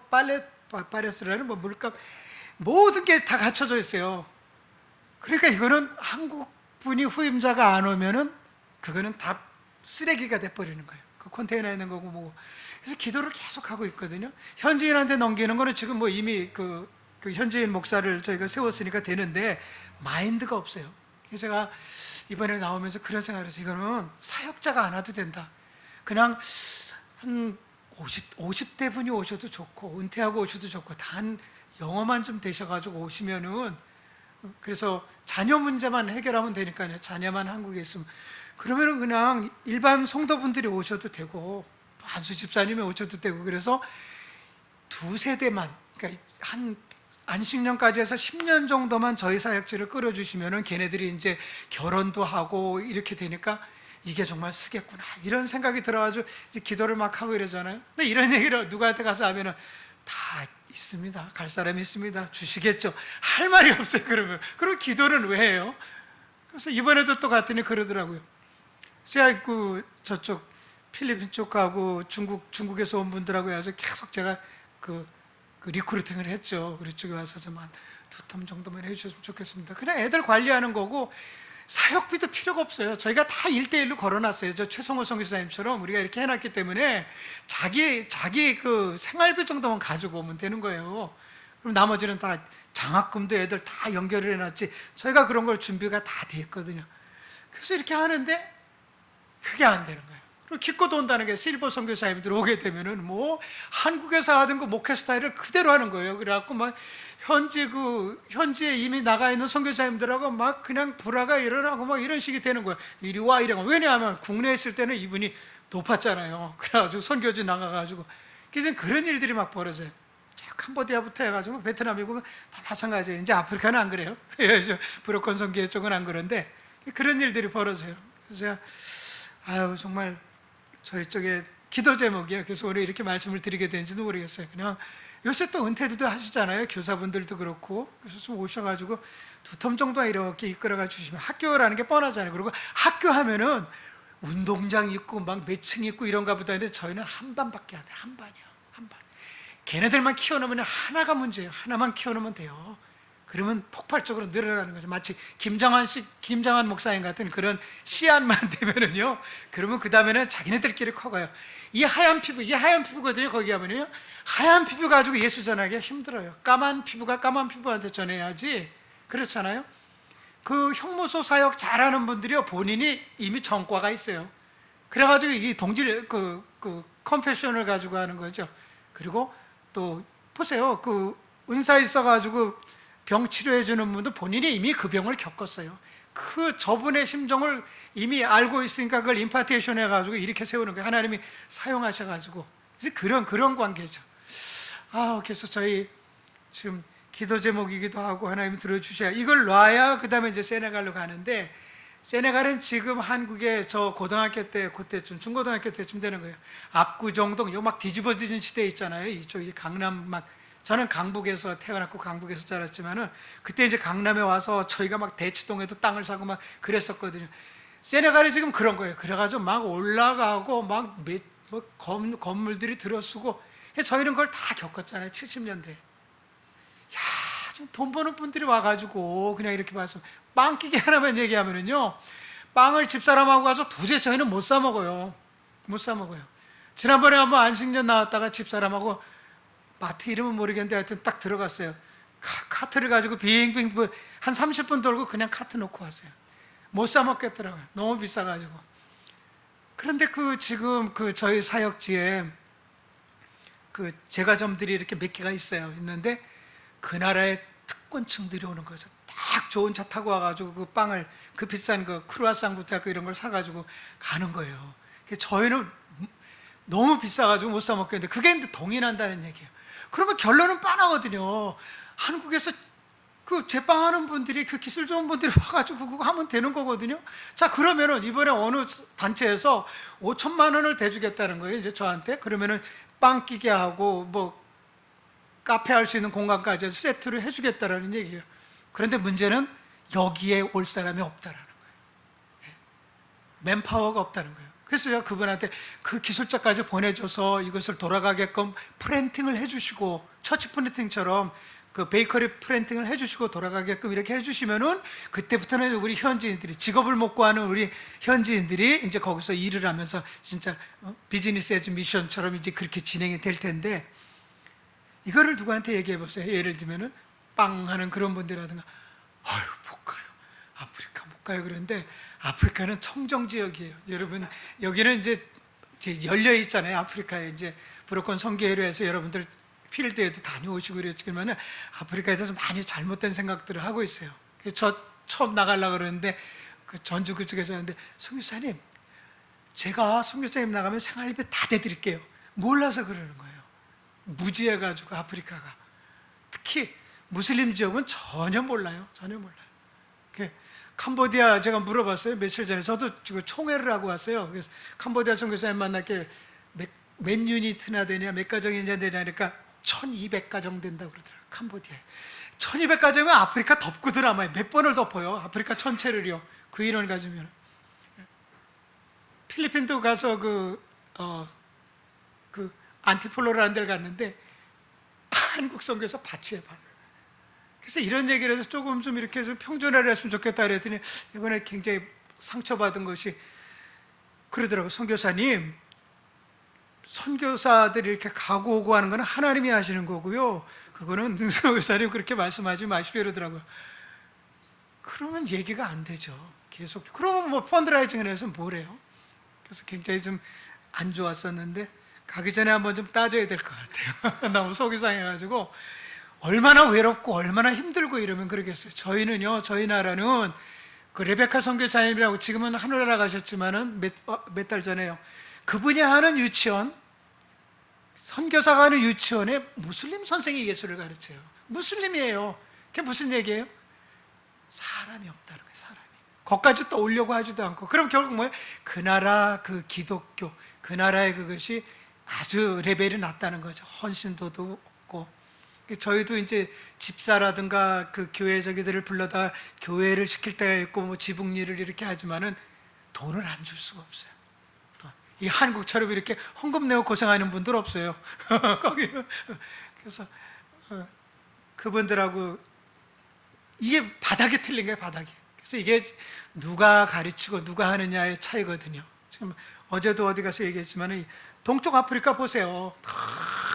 파레스라는 뭐 물감, 모든 게 다 갖춰져 있어요. 그러니까 이거는 한국 분이 후임자가 안 오면은 그거는 다 쓰레기가 돼버리는 거예요. 그 컨테이너에 있는 거고 뭐고. 그래서 기도를 계속 하고 있거든요. 현지인한테 넘기는 거는 지금 뭐 이미 그 현지인 목사를 저희가 세웠으니까 되는데, 마인드가 없어요. 그래서 제가 이번에 나오면서 그런 생각을 해서, 이거는 사역자가 안 와도 된다. 그냥 한 50대 분이 오셔도 좋고, 은퇴하고 오셔도 좋고, 단 영어만 좀 되셔가지고 오시면은, 그래서 자녀 문제만 해결하면 되니까요. 자녀만 한국에 있으면, 그러면은 그냥 일반 성도분들이 오셔도 되고, 안수 집사님이 오셔도 되고, 그래서 두 세대만, 그러니까 한 안식년까지 해서 10년 정도만 저희 사역지를 끌어주시면은 걔네들이 이제 결혼도 하고 이렇게 되니까 이게 정말 쓰겠구나, 이런 생각이 들어가지고 이제 기도를 막 하고 이러잖아요. 근데 이런 얘기를 누구한테 가서 하면은 다 있습니다. 갈 사람이 있습니다. 주시겠죠. 할 말이 없어요. 그럼 기도는 왜 해요? 그래서 이번에도 또 갔더니 그러더라고요. 제가 저쪽 필리핀 쪽하고 중국에서 온 분들하고 해서 계속 제가 그 리크루팅을 했죠. 우리 쪽에 와서 좀 한 2텀 정도만 해주셨으면 좋겠습니다. 그냥 애들 관리하는 거고, 사역비도 필요가 없어요. 저희가 다 1대1로 걸어놨어요. 저 최성호 선교사님처럼 우리가 이렇게 해놨기 때문에 자기 그 생활비 정도만 가지고 오면 되는 거예요. 그럼 나머지는 다 장학금도 애들 다 연결을 해놨지, 저희가 그런 걸 준비가 다 돼 있거든요. 그래서 이렇게 하는데 그게 안 되는 거예요. 그리고 기껏 온다는 게, 실버 선교사님들 오게 되면은 뭐 한국에서 하던 그 목회 스타일을 그대로 하는 거예요. 그래갖고 막 현지에 이미 나가 있는 선교사님들하고 막 그냥 불화가 일어나고 막 이런 식이 되는 거예요. 이리 와 이러고. 왜냐하면 국내에 있을 때는 이분이 높았잖아요. 그래가지고 선교지 나가가지고, 그래서 그런 일들이 막 벌어져요. 캄보디아부터 해가지고 베트남이고 다 마찬가지예요. 이제 아프리카는 안 그래요. 브로컨 선교 쪽은 안 그런데 그런 일들이 벌어져요. 그래서 제가 정말 저희 쪽에 기도 제목이에요. 그래서 오늘 이렇게 말씀을 드리게 된지도 모르겠어요. 그냥 요새 또 은퇴도 하시잖아요. 교사분들도 그렇고. 그래서 좀 오셔가지고 2텀 정도 이렇게 이끌어가 주시면, 학교라는 게 뻔하잖아요. 그리고 학교 하면은 운동장 있고 막 몇 층 있고 이런가 보다 했는데, 저희는 한 반밖에 안 돼요. 한 반이요. 한 반. 걔네들만 키워놓으면 하나가 문제예요. 하나만 키워놓으면 돼요. 그러면 폭발적으로 늘어나는 거죠. 마치 김장한 목사님 같은 그런 씨앗만 되면은요, 그러면 그 다음에는 자기네들끼리 커가요. 이게 하얀 피부거든요. 거기 가면은요, 하얀 피부 가지고 예수 전하기가 힘들어요. 까만 피부가 까만 피부한테 전해야지. 그렇잖아요. 그 형무소 사역 잘하는 분들이요, 본인이 이미 전과가 있어요. 그래가지고 이 동질 컴패션을 가지고 하는 거죠. 그리고 또 보세요. 은사 있어가지고 병 치료해 주는 분도 본인이 이미 그 병을 겪었어요. 저분의 심정을 이미 알고 있으니까 그걸 임파테이션 해가지고 이렇게 세우는 거예요. 하나님이 사용하셔가지고. 그래서 그런 관계죠. 그래서 저희 지금 기도 제목이기도 하고, 하나님 들어주셔야, 이걸 놔야 그 다음에 이제 세네갈로 가는데, 세네갈은 지금 한국에 저 고등학교 때, 그때쯤 중고등학교 때쯤 되는 거예요. 압구정동 요 막 뒤집어지는 시대 있잖아요. 이쪽이 강남 막, 저는 강북에서 태어났고 강북에서 자랐지만은, 그때 이제 강남에 와서 저희가 막 대치동에도 땅을 사고 막 그랬었거든요. 세네갈이 지금 그런 거예요. 그래가지고 막 올라가고 막 건물들이 들어서고, 저희는 그걸 다 겪었잖아요. 70년대. 좀 돈 버는 분들이 와가지고 그냥 이렇게 봐서 빵 끼기 하나만 얘기하면은요, 빵을 집사람하고 가서 도저히 저희는 못 사 먹어요. 못 사 먹어요. 지난번에 한번 안식년 나왔다가 집사람하고, 마트 이름은 모르겠는데 하여튼 딱 들어갔어요. 카트를 가지고 빙빙 한 30분 돌고 그냥 카트 놓고 왔어요. 못 사 먹겠더라고요. 너무 비싸가지고. 그런데 지금 저희 사역지에 제과점들이 이렇게 몇 개가 있는데, 그 나라의 특권층들이 오는 거죠. 딱 좋은 차 타고 와가지고 그 빵을, 그 비싼 크루아상부터 해서 이런 걸 사가지고 가는 거예요. 저희는 너무 비싸가지고 못 사 먹겠는데, 그게 동의난다는 얘기예요. 그러면 결론은 뻔하거든요. 한국에서 그 제빵하는 분들이, 그 기술 좋은 분들이 와가지고 그거 하면 되는 거거든요. 자, 그러면은 이번에 어느 단체에서 5천만 원을 대주겠다는 거예요, 이제 저한테. 그러면은 빵 끼게 하고 뭐 카페 할 수 있는 공간까지 해서 세트를 해주겠다라는 얘기예요. 그런데 문제는 여기에 올 사람이 없다라는 거예요. 맨파워가 없다는 거예요. 그래서 제가 그분한테 그 기술자까지 보내줘서 이것을 돌아가게끔 프린팅을 해주시고, 처치 프린팅처럼 그 베이커리 프린팅을 해주시고 돌아가게끔 이렇게 해주시면은, 그때부터는 우리 현지인들이, 직업을 못 구하는 우리 현지인들이 이제 거기서 일을 하면서 진짜 비즈니스 에즈 미션처럼 이제 그렇게 진행이 될 텐데, 이거를 누구한테 얘기해 보세요. 예를 들면은 빵 하는 그런 분들이라든가, 어휴, 못 가요. 아프리카 못 가요. 그런데 아프리카는 청정 지역이에요. 여러분, 여기는 이제 열려 있잖아요. 아프리카에 이제 브로큰 선교회로 해서 여러분들 필드에도 다녀오시고 그랬지만 아프리카에 대해서 많이 잘못된 생각들을 하고 있어요. 저 처음 나가려고 그러는데 그 전주 그쪽에서 하는데, 선교사님, 제가 선교사님 나가면 생활비 다 대드릴게요. 몰라서 그러는 거예요. 무지해가지고 아프리카가. 특히 무슬림 지역은 전혀 몰라요. 전혀 몰라요. 캄보디아 제가 물어봤어요. 며칠 전에. 저도 지금 총회를 하고 왔어요. 그래서 캄보디아 선교사님 만나게 몇 유니트나 되냐, 몇 가정이냐 되냐 하니까 1200가정 된다고 그러더라고요. 캄보디아에 1200가정이면 아프리카 덮고 드라마에 몇 번을 덮어요. 아프리카 전체를요. 그 인원을 가지면. 필리핀도 가서 그 안티폴로라는 데를 갔는데 한국 선교사 밭이에요, 밭. 그래서 이런 얘기를 해서 조금 좀 이렇게 좀 평준화를 했으면 좋겠다 그랬더니 이번에 굉장히 상처받은 것이 그러더라고요. 선교사님, 선교사들이 이렇게 가고 오고 하는 거는 하나님이 하시는 거고요, 그거는 선교사님 그렇게 말씀하지 마십시오 이러더라고요. 그러면 얘기가 안 되죠. 계속. 그러면 뭐 펀드라이징을 해서 뭐래요? 그래서 굉장히 좀 안 좋았었는데 가기 전에 한번 좀 따져야 될 것 같아요. 너무 속이 상해가지고 얼마나 외롭고 얼마나 힘들고 이러면 그러겠어요. 저희는요, 저희 나라는 그 레베카 선교사님이라고, 지금은 하늘나라 가셨지만은 몇 달 전에요, 그분이 하는 유치원, 선교사가 하는 유치원에 무슬림 선생이 예수를 가르쳐요. 무슬림이에요. 그게 무슨 얘기예요? 사람이 없다는 거예요. 사람이. 거기까지 또 오려고 하지도 않고. 그럼 결국 뭐예요? 그 나라 그 기독교, 그 나라의 그것이 아주 레벨이 낮다는 거죠. 헌신도도 없고. 저희도 이제 집사라든가 그 교회 저기들을 불러다 교회를 시킬 때가 있고 뭐 지붕일을 이렇게 하지만은 돈을 안 줄 수가 없어요. 이 한국처럼 이렇게 헌금 내고 고생하는 분들 없어요. 거기. 그래서 그분들하고 이게 바닥이 틀린 거예요, 바닥이. 그래서 이게 누가 가르치고 누가 하느냐의 차이거든요. 지금 어제도 어디 가서 얘기했지만 동쪽 아프리카 보세요.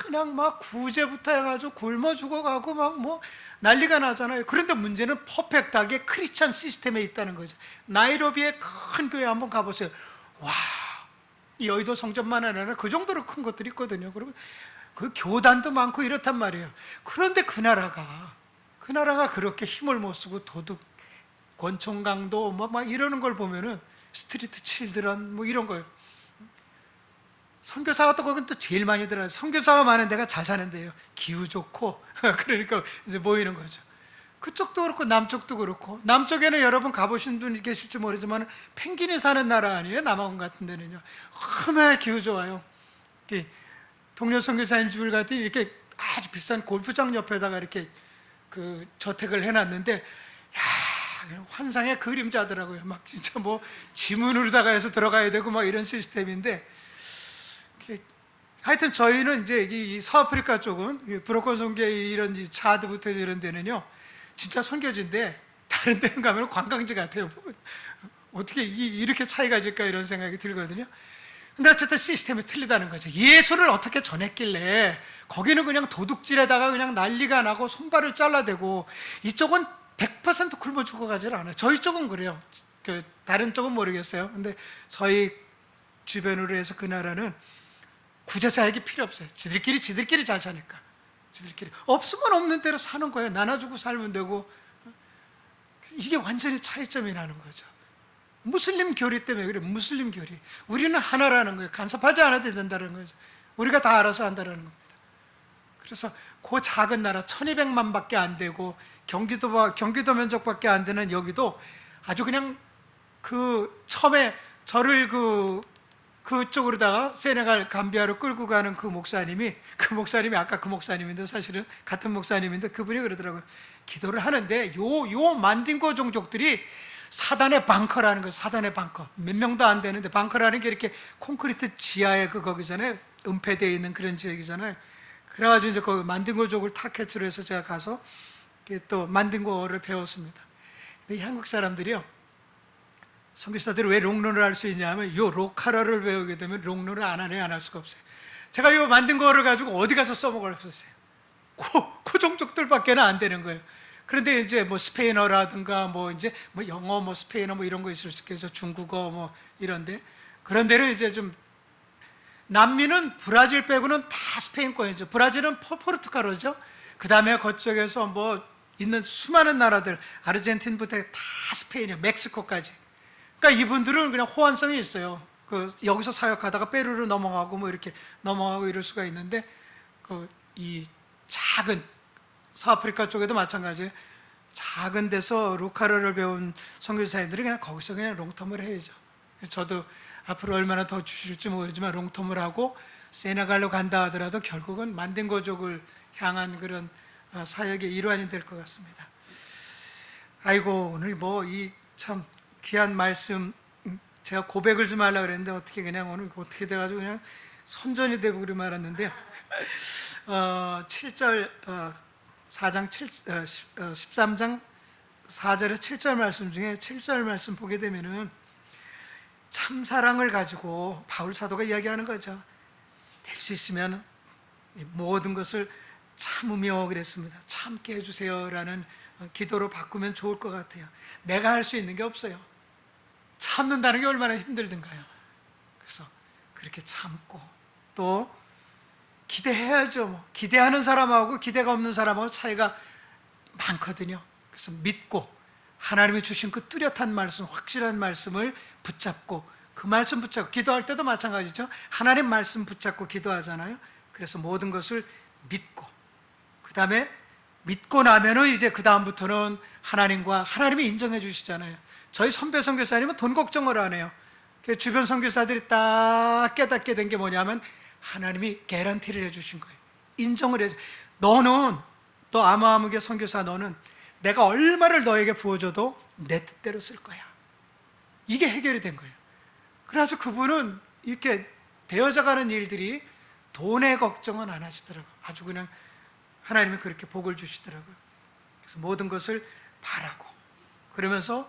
그냥 막 구제부터 해가지고 굶어 죽어가고 막 뭐 난리가 나잖아요. 그런데 문제는 퍼펙트하게 크리스찬 시스템에 있다는 거죠. 나이로비의 큰 교회 한번 가보세요. 와, 이 여의도 성전만 아니라 그 정도로 큰 것들이 있거든요. 그리고 그 교단도 많고 이렇단 말이에요. 그런데 그 나라가 그렇게 힘을 못 쓰고 도둑, 권총 강도 막 이러는 걸 보면은 스트리트 칠드런 뭐 이런 거예요. 선교사가 또 거긴 또 제일 많이 들어요. 선교사가 많은 데가 잘 사는 데예요. 기후 좋고 그러니까 이제 모이는 거죠. 그쪽도 그렇고 남쪽도 그렇고. 남쪽에는 여러분 가보신 분이 계실지 모르지만 펭귄이 사는 나라 아니에요? 남아공 같은 데는요. 얼마나 기후 좋아요. 동료 선교사님 집을 갔더니 이렇게 아주 비싼 골프장 옆에다가 이렇게 그 저택을 해놨는데, 야, 환상의 그림자더라고요. 막 진짜 뭐 지문으로다가 해서 들어가야 되고 막 이런 시스템인데, 하여튼 저희는 이제 이 서아프리카 쪽은 브로큰 선교회 이런 차드부터 이런 데는요 진짜 선교지인데 다른 데는 가면 관광지 같아요. 어떻게 이렇게 차이가 질까 이런 생각이 들거든요. 근데 어쨌든 시스템이 틀리다는 거죠. 예수를 어떻게 전했길래 거기는 그냥 도둑질에다가 그냥 난리가 나고 손발을 잘라대고, 이쪽은 100% 굶어 죽어가지를 않아요. 저희 쪽은 그래요. 다른 쪽은 모르겠어요. 근데 저희 주변으로 해서 그 나라는 구제사역이 필요 없어요. 지들끼리 잘 사니까. 지들끼리. 없으면 없는 대로 사는 거예요. 나눠주고 살면 되고. 이게 완전히 차이점이 나는 거죠. 무슬림 교리 때문에 그래요. 무슬림 교리. 우리는 하나라는 거예요. 간섭하지 않아도 된다는 거죠. 우리가 다 알아서 한다는 겁니다. 그래서 그 작은 나라 1200만 밖에 안 되고 경기도 면적밖에 안 되는 여기도 아주 그냥 그 처음에 저를 그쪽으로다가 세네갈 감비아로 끌고 가는 그 목사님이 아까 그 목사님인데 사실은 같은 목사님인데 그분이 그러더라고요. 기도를 하는데 요 만딩고 종족들이 사단의 벙커라는 거예요. 사단의 벙커. 몇 명도 안 되는데 벙커라는 게 이렇게 콘크리트 지하에 거기잖아요. 은폐되어 있는 그런 지역이잖아요. 그래가지고 이제 그 만딩고족을 타켓으로 해서 제가 가서 또 만딩고를 배웠습니다. 근데 한국 사람들이요, 선교사들이 왜 롱런을 할 수 있냐면 요 로카라를 배우게 되면 롱런을 안 할 수가 없어요. 제가 요 만딩고를 가지고 어디 가서 써먹을 수 있어요. 그 종족들밖에 안 되는 거예요. 그런데 이제 뭐 스페인어라든가 뭐 이제 뭐 영어 뭐 스페인어 뭐 이런 거 있을 수 있겠죠. 중국어 뭐 이런데 그런 데는 이제 좀 남미는 브라질 빼고는 다 스페인권이죠. 브라질은 포르투갈어죠. 그 다음에 그쪽에서 뭐 있는 수많은 나라들 아르헨틴부터 다 스페인이에요. 멕시코까지. 그러니까 이분들은 그냥 호환성이 있어요. 여기서 사역하다가 페루로 넘어가고 뭐 이렇게 넘어가고 이럴 수가 있는데 이 작은 서아프리카 쪽에도 마찬가지예요. 작은 데서 루카르를 배운 선교사님들이 그냥 거기서 그냥 롱텀을 해야죠. 저도 앞으로 얼마나 더 주실지 모르지만 롱텀을 하고 세네갈로 간다 하더라도 결국은 만딩고족을 향한 그런 사역의 일환이 될 것 같습니다. 아이고, 오늘 뭐 이 참 귀한 말씀, 제가 고백을 좀 하려고 그랬는데 어떻게 그냥 오늘 어떻게 돼가지고 그냥 선전이 되고 말았는데요. 7절 13장 4절에 7절 말씀 중에 7절 말씀 보게 되면은 참 사랑을 가지고 바울 사도가 이야기하는 거죠. 될 수 있으면 모든 것을 참으며 그랬습니다. 참게 해주세요라는 기도로 바꾸면 좋을 것 같아요. 내가 할 수 있는 게 없어요. 참는다는 게 얼마나 힘들든가요. 그래서 그렇게 참고 또 기대해야죠. 기대하는 사람하고 기대가 없는 사람하고 차이가 많거든요. 그래서 믿고 하나님이 주신 그 뚜렷한 말씀, 확실한 말씀을 붙잡고 그 말씀 붙잡고 기도할 때도 마찬가지죠. 하나님 말씀 붙잡고 기도하잖아요. 그래서 모든 것을 믿고 그 다음에 믿고 나면은 이제 그 다음부터는 하나님이 인정해 주시잖아요. 저희 선배 선교사님은 돈 걱정을 안 해요. 주변 선교사들이 딱 깨닫게 된 게 뭐냐면 하나님이 개런티를 해주신 거예요. 인정을 해줘. 너 아무개 선교사 너는 내가 얼마를 너에게 부어줘도 내 뜻대로 쓸 거야. 이게 해결이 된 거예요. 그래서 그분은 이렇게 되어져가는 일들이 돈의 걱정은 안 하시더라고요. 아주 그냥 하나님이 그렇게 복을 주시더라고요. 그래서 모든 것을 바라고 그러면서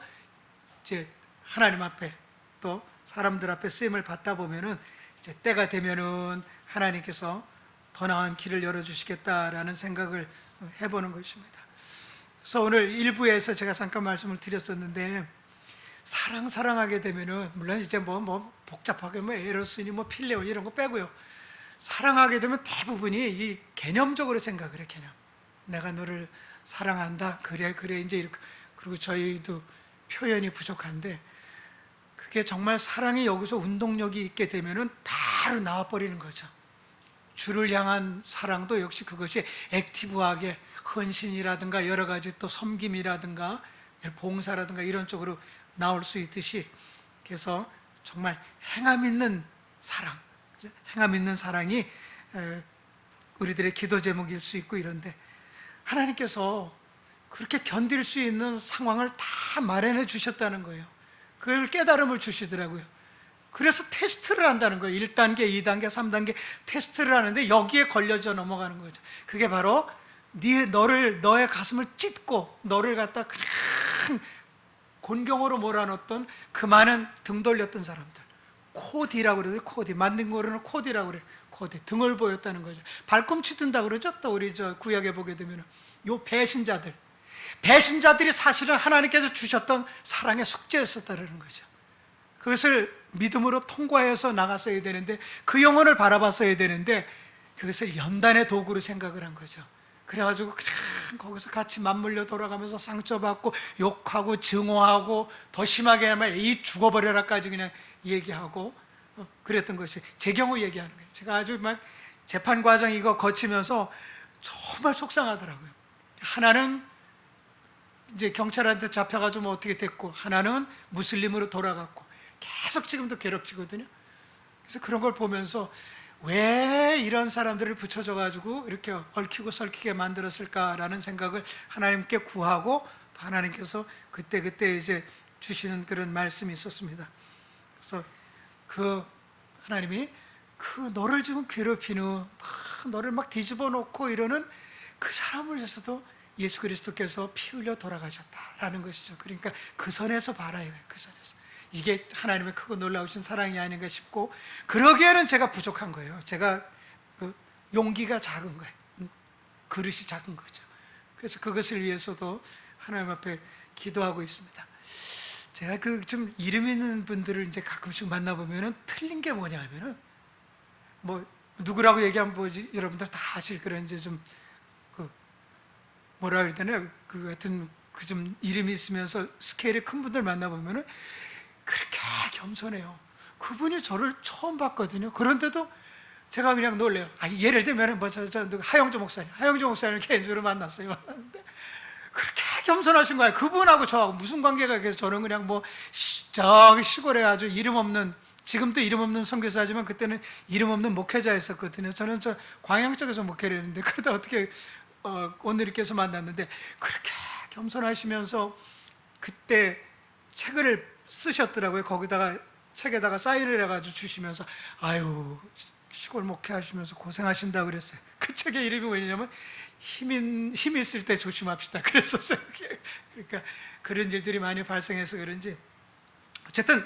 이제 하나님 앞에 또 사람들 앞에 쓰임을 받다 보면은 이제 때가 되면은 하나님께서 더 나은 길을 열어주시겠다라는 생각을 해보는 것입니다. 그래서 오늘 1부에서 제가 잠깐 말씀을 드렸었는데 사랑하게 되면은 물론 이제 뭐 복잡하게 뭐 에로스니 뭐 필레오 이런 거 빼고요. 사랑하게 되면 대부분이 이 개념적으로 생각을 해. 개념. 내가 너를 사랑한다. 그래 이제 이렇게. 그리고 저희도 표현이 부족한데 그게 정말 사랑이 여기서 운동력이 있게 되면은 바로 나와버리는 거죠. 주를 향한 사랑도 역시 그것이 액티브하게 헌신이라든가 여러 가지 또 섬김이라든가 봉사라든가 이런 쪽으로 나올 수 있듯이 그래서 정말 행함 있는 사랑, 행함 있는 사랑이 우리들의 기도 제목일 수 있고 이런데 하나님께서 그렇게 견딜 수 있는 상황을 다 마련해 주셨다는 거예요. 그걸 깨달음을 주시더라고요. 그래서 테스트를 한다는 거예요. 1단계, 2단계, 3단계 테스트를 하는데 여기에 걸려져 넘어가는 거죠. 그게 바로 너의 가슴을 찢고 너를 갖다 그냥 곤경으로 몰아넣었던 그 많은 등 돌렸던 사람들. 코디라고 그러죠. 코디. 만든 거로는 코디라고 그래요. 코디. 등을 보였다는 거죠. 발꿈치 든다고 그러죠. 또 우리 구약에 보게 되면 요 배신자들이 사실은 하나님께서 주셨던 사랑의 숙제였었다는 거죠. 그것을 믿음으로 통과해서 나갔어야 되는데 그 영혼을 바라봤어야 되는데 그것을 연단의 도구로 생각을 한 거죠. 그래가지고 그냥 거기서 같이 맞물려 돌아가면서 상처받고 욕하고 증오하고 더 심하게 하면 이 죽어버려라까지 그냥 얘기하고 그랬던 것이 제 경우 얘기하는 거예요. 제가 아주 막 재판 과정 이거 거치면서 정말 속상하더라고요. 하나는 이제 경찰한테 잡혀가지고 뭐 어떻게 됐고, 하나는 무슬림으로 돌아갔고, 계속 지금도 괴롭히거든요. 그래서 그런 걸 보면서 왜 이런 사람들을 붙여줘가지고 이렇게 얽히고 설키게 만들었을까라는 생각을 하나님께 구하고, 하나님께서 그때 이제 주시는 그런 말씀이 있었습니다. 그래서 그 하나님이 그 너를 지금 괴롭히는, 너를 막 뒤집어 놓고 이러는 그 사람을 위해서도 예수 그리스도께서 피 흘려 돌아가셨다라는 것이죠. 그러니까 그 선에서 바라요. 그 선에서. 이게 하나님의 크고 놀라우신 사랑이 아닌가 싶고, 그러기에는 제가 부족한 거예요. 제가 그 용기가 작은 거예요. 그릇이 작은 거죠. 그래서 그것을 위해서도 하나님 앞에 기도하고 있습니다. 제가 그 좀 이름 있는 분들을 이제 가끔씩 만나보면은 틀린 게 뭐냐면은, 뭐 누구라고 얘기하면 뭐 여러분들 다 아실 그런 이제 좀 그 뭐라 그래야 되나, 그 같은 그 좀 이름이 있으면서 스케일이 큰 분들 만나보면은 그렇게 겸손해요. 그분이 저를 처음 봤거든요. 그런데도 제가 그냥 놀래요. 예를 들면 뭐 하영조 목사님을 개인적으로 만났어요. 만났는데 그렇게 겸손하신 거예요. 그분하고 저하고 무슨 관계가 있겠어요. 저는 그냥 뭐 저기 시골에 아주 이름 없는, 지금도 이름 없는 선교사지만 그때는 이름 없는 목회자였었거든요. 저는 저 광양 쪽에서 목회를 했는데, 그러다 어떻게 오늘 이렇게 해서 만났는데, 그렇게 겸손하시면서 그때 책을 쓰셨더라고요. 거기다가 책에다가 사인을 해가지고 주시면서, 아유 시골 목회하시면서 고생하신다 그랬어요. 그 책의 이름이 뭐냐면 힘이 있을 때 조심합시다 그랬었어요. 그러니까 그런 일들이 많이 발생해서 그런지 어쨌든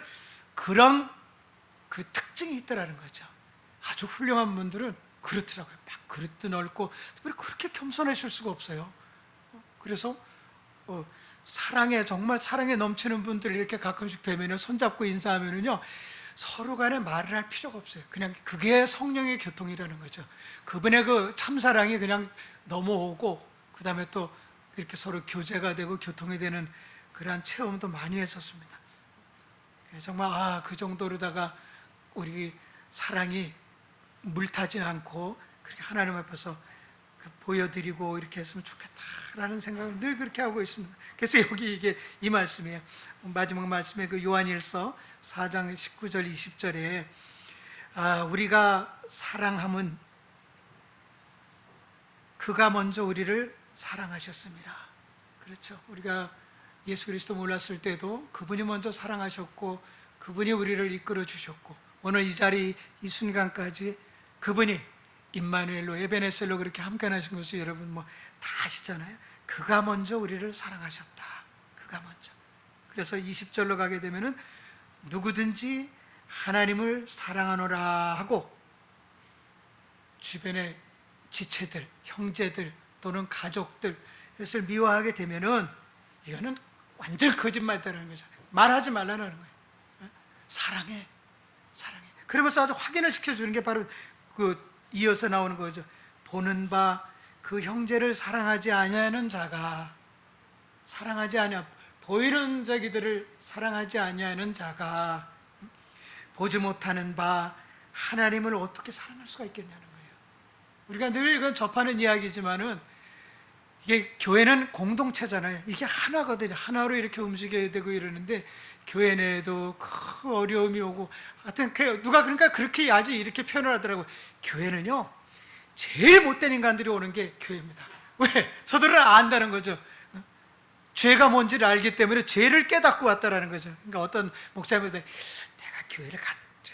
그런 그 특징이 있더라는 거죠. 아주 훌륭한 분들은 그렇더라고요. 막 그릇도 넓고 그렇게 겸손하실 수가 없어요. 그래서 정말 사랑에 넘치는 분들 이렇게 가끔씩 뵈면 손잡고 인사하면은요, 서로 간에 말을 할 필요가 없어요. 그냥 그게 성령의 교통이라는 거죠. 그분의 그 참사랑이 그냥 넘어오고, 그 다음에 또 이렇게 서로 교제가 되고 교통이 되는 그러한 체험도 많이 했었습니다. 정말 그 정도로다가 우리 사랑이 물타지 않고 그렇게 하나님 앞에서 보여드리고 이렇게 했으면 좋겠다라는 생각을 늘 그렇게 하고 있습니다. 그래서 여기 이 말씀이에요. 마지막 말씀에 그 요한일서 4장 19절 20절에 우리가 사랑함은 그가 먼저 우리를 사랑하셨습니다. 그렇죠. 우리가 예수 그리스도 몰랐을 때도 그분이 먼저 사랑하셨고, 그분이 우리를 이끌어 주셨고, 오늘 이 자리 이 순간까지 그분이 임마누엘로 에베네셀로 그렇게 함께 하신 것을 여러분 뭐 다 아시잖아요. 그가 먼저 우리를 사랑하셨다. 그가 먼저. 그래서 20절로 가게 되면은 누구든지 하나님을 사랑하노라 하고 주변의 지체들, 형제들 또는 가족들 이것을 미워하게 되면은 이거는 완전 거짓말이라는 거죠. 말하지 말라는 거예요. 사랑해. 그러면서 아주 확인을 시켜주는 게 바로 그 이어서 나오는 거죠. 보는 바 그 형제를 사랑하지 아니하는 자가, 보이는 자기들을 사랑하지 아니하는 자가 보지 못하는 바 하나님을 어떻게 사랑할 수가 있겠냐는 거예요. 우리가 늘 이건 접하는 이야기지만은 이게 교회는 공동체잖아요. 이게 하나거든요. 하나로 이렇게 움직여야 되고 이러는데, 교회 내에도 큰 어려움이 오고, 하여튼 누가 그러니까 그렇게 아주 이렇게 표현을 하더라고요. 교회는요, 제일 못된 인간들이 오는 게 교회입니다. 왜? 저들은 안다는 거죠. 죄가 뭔지를 알기 때문에 죄를 깨닫고 왔다라는 거죠. 그러니까 어떤 목사님들, 내가 교회를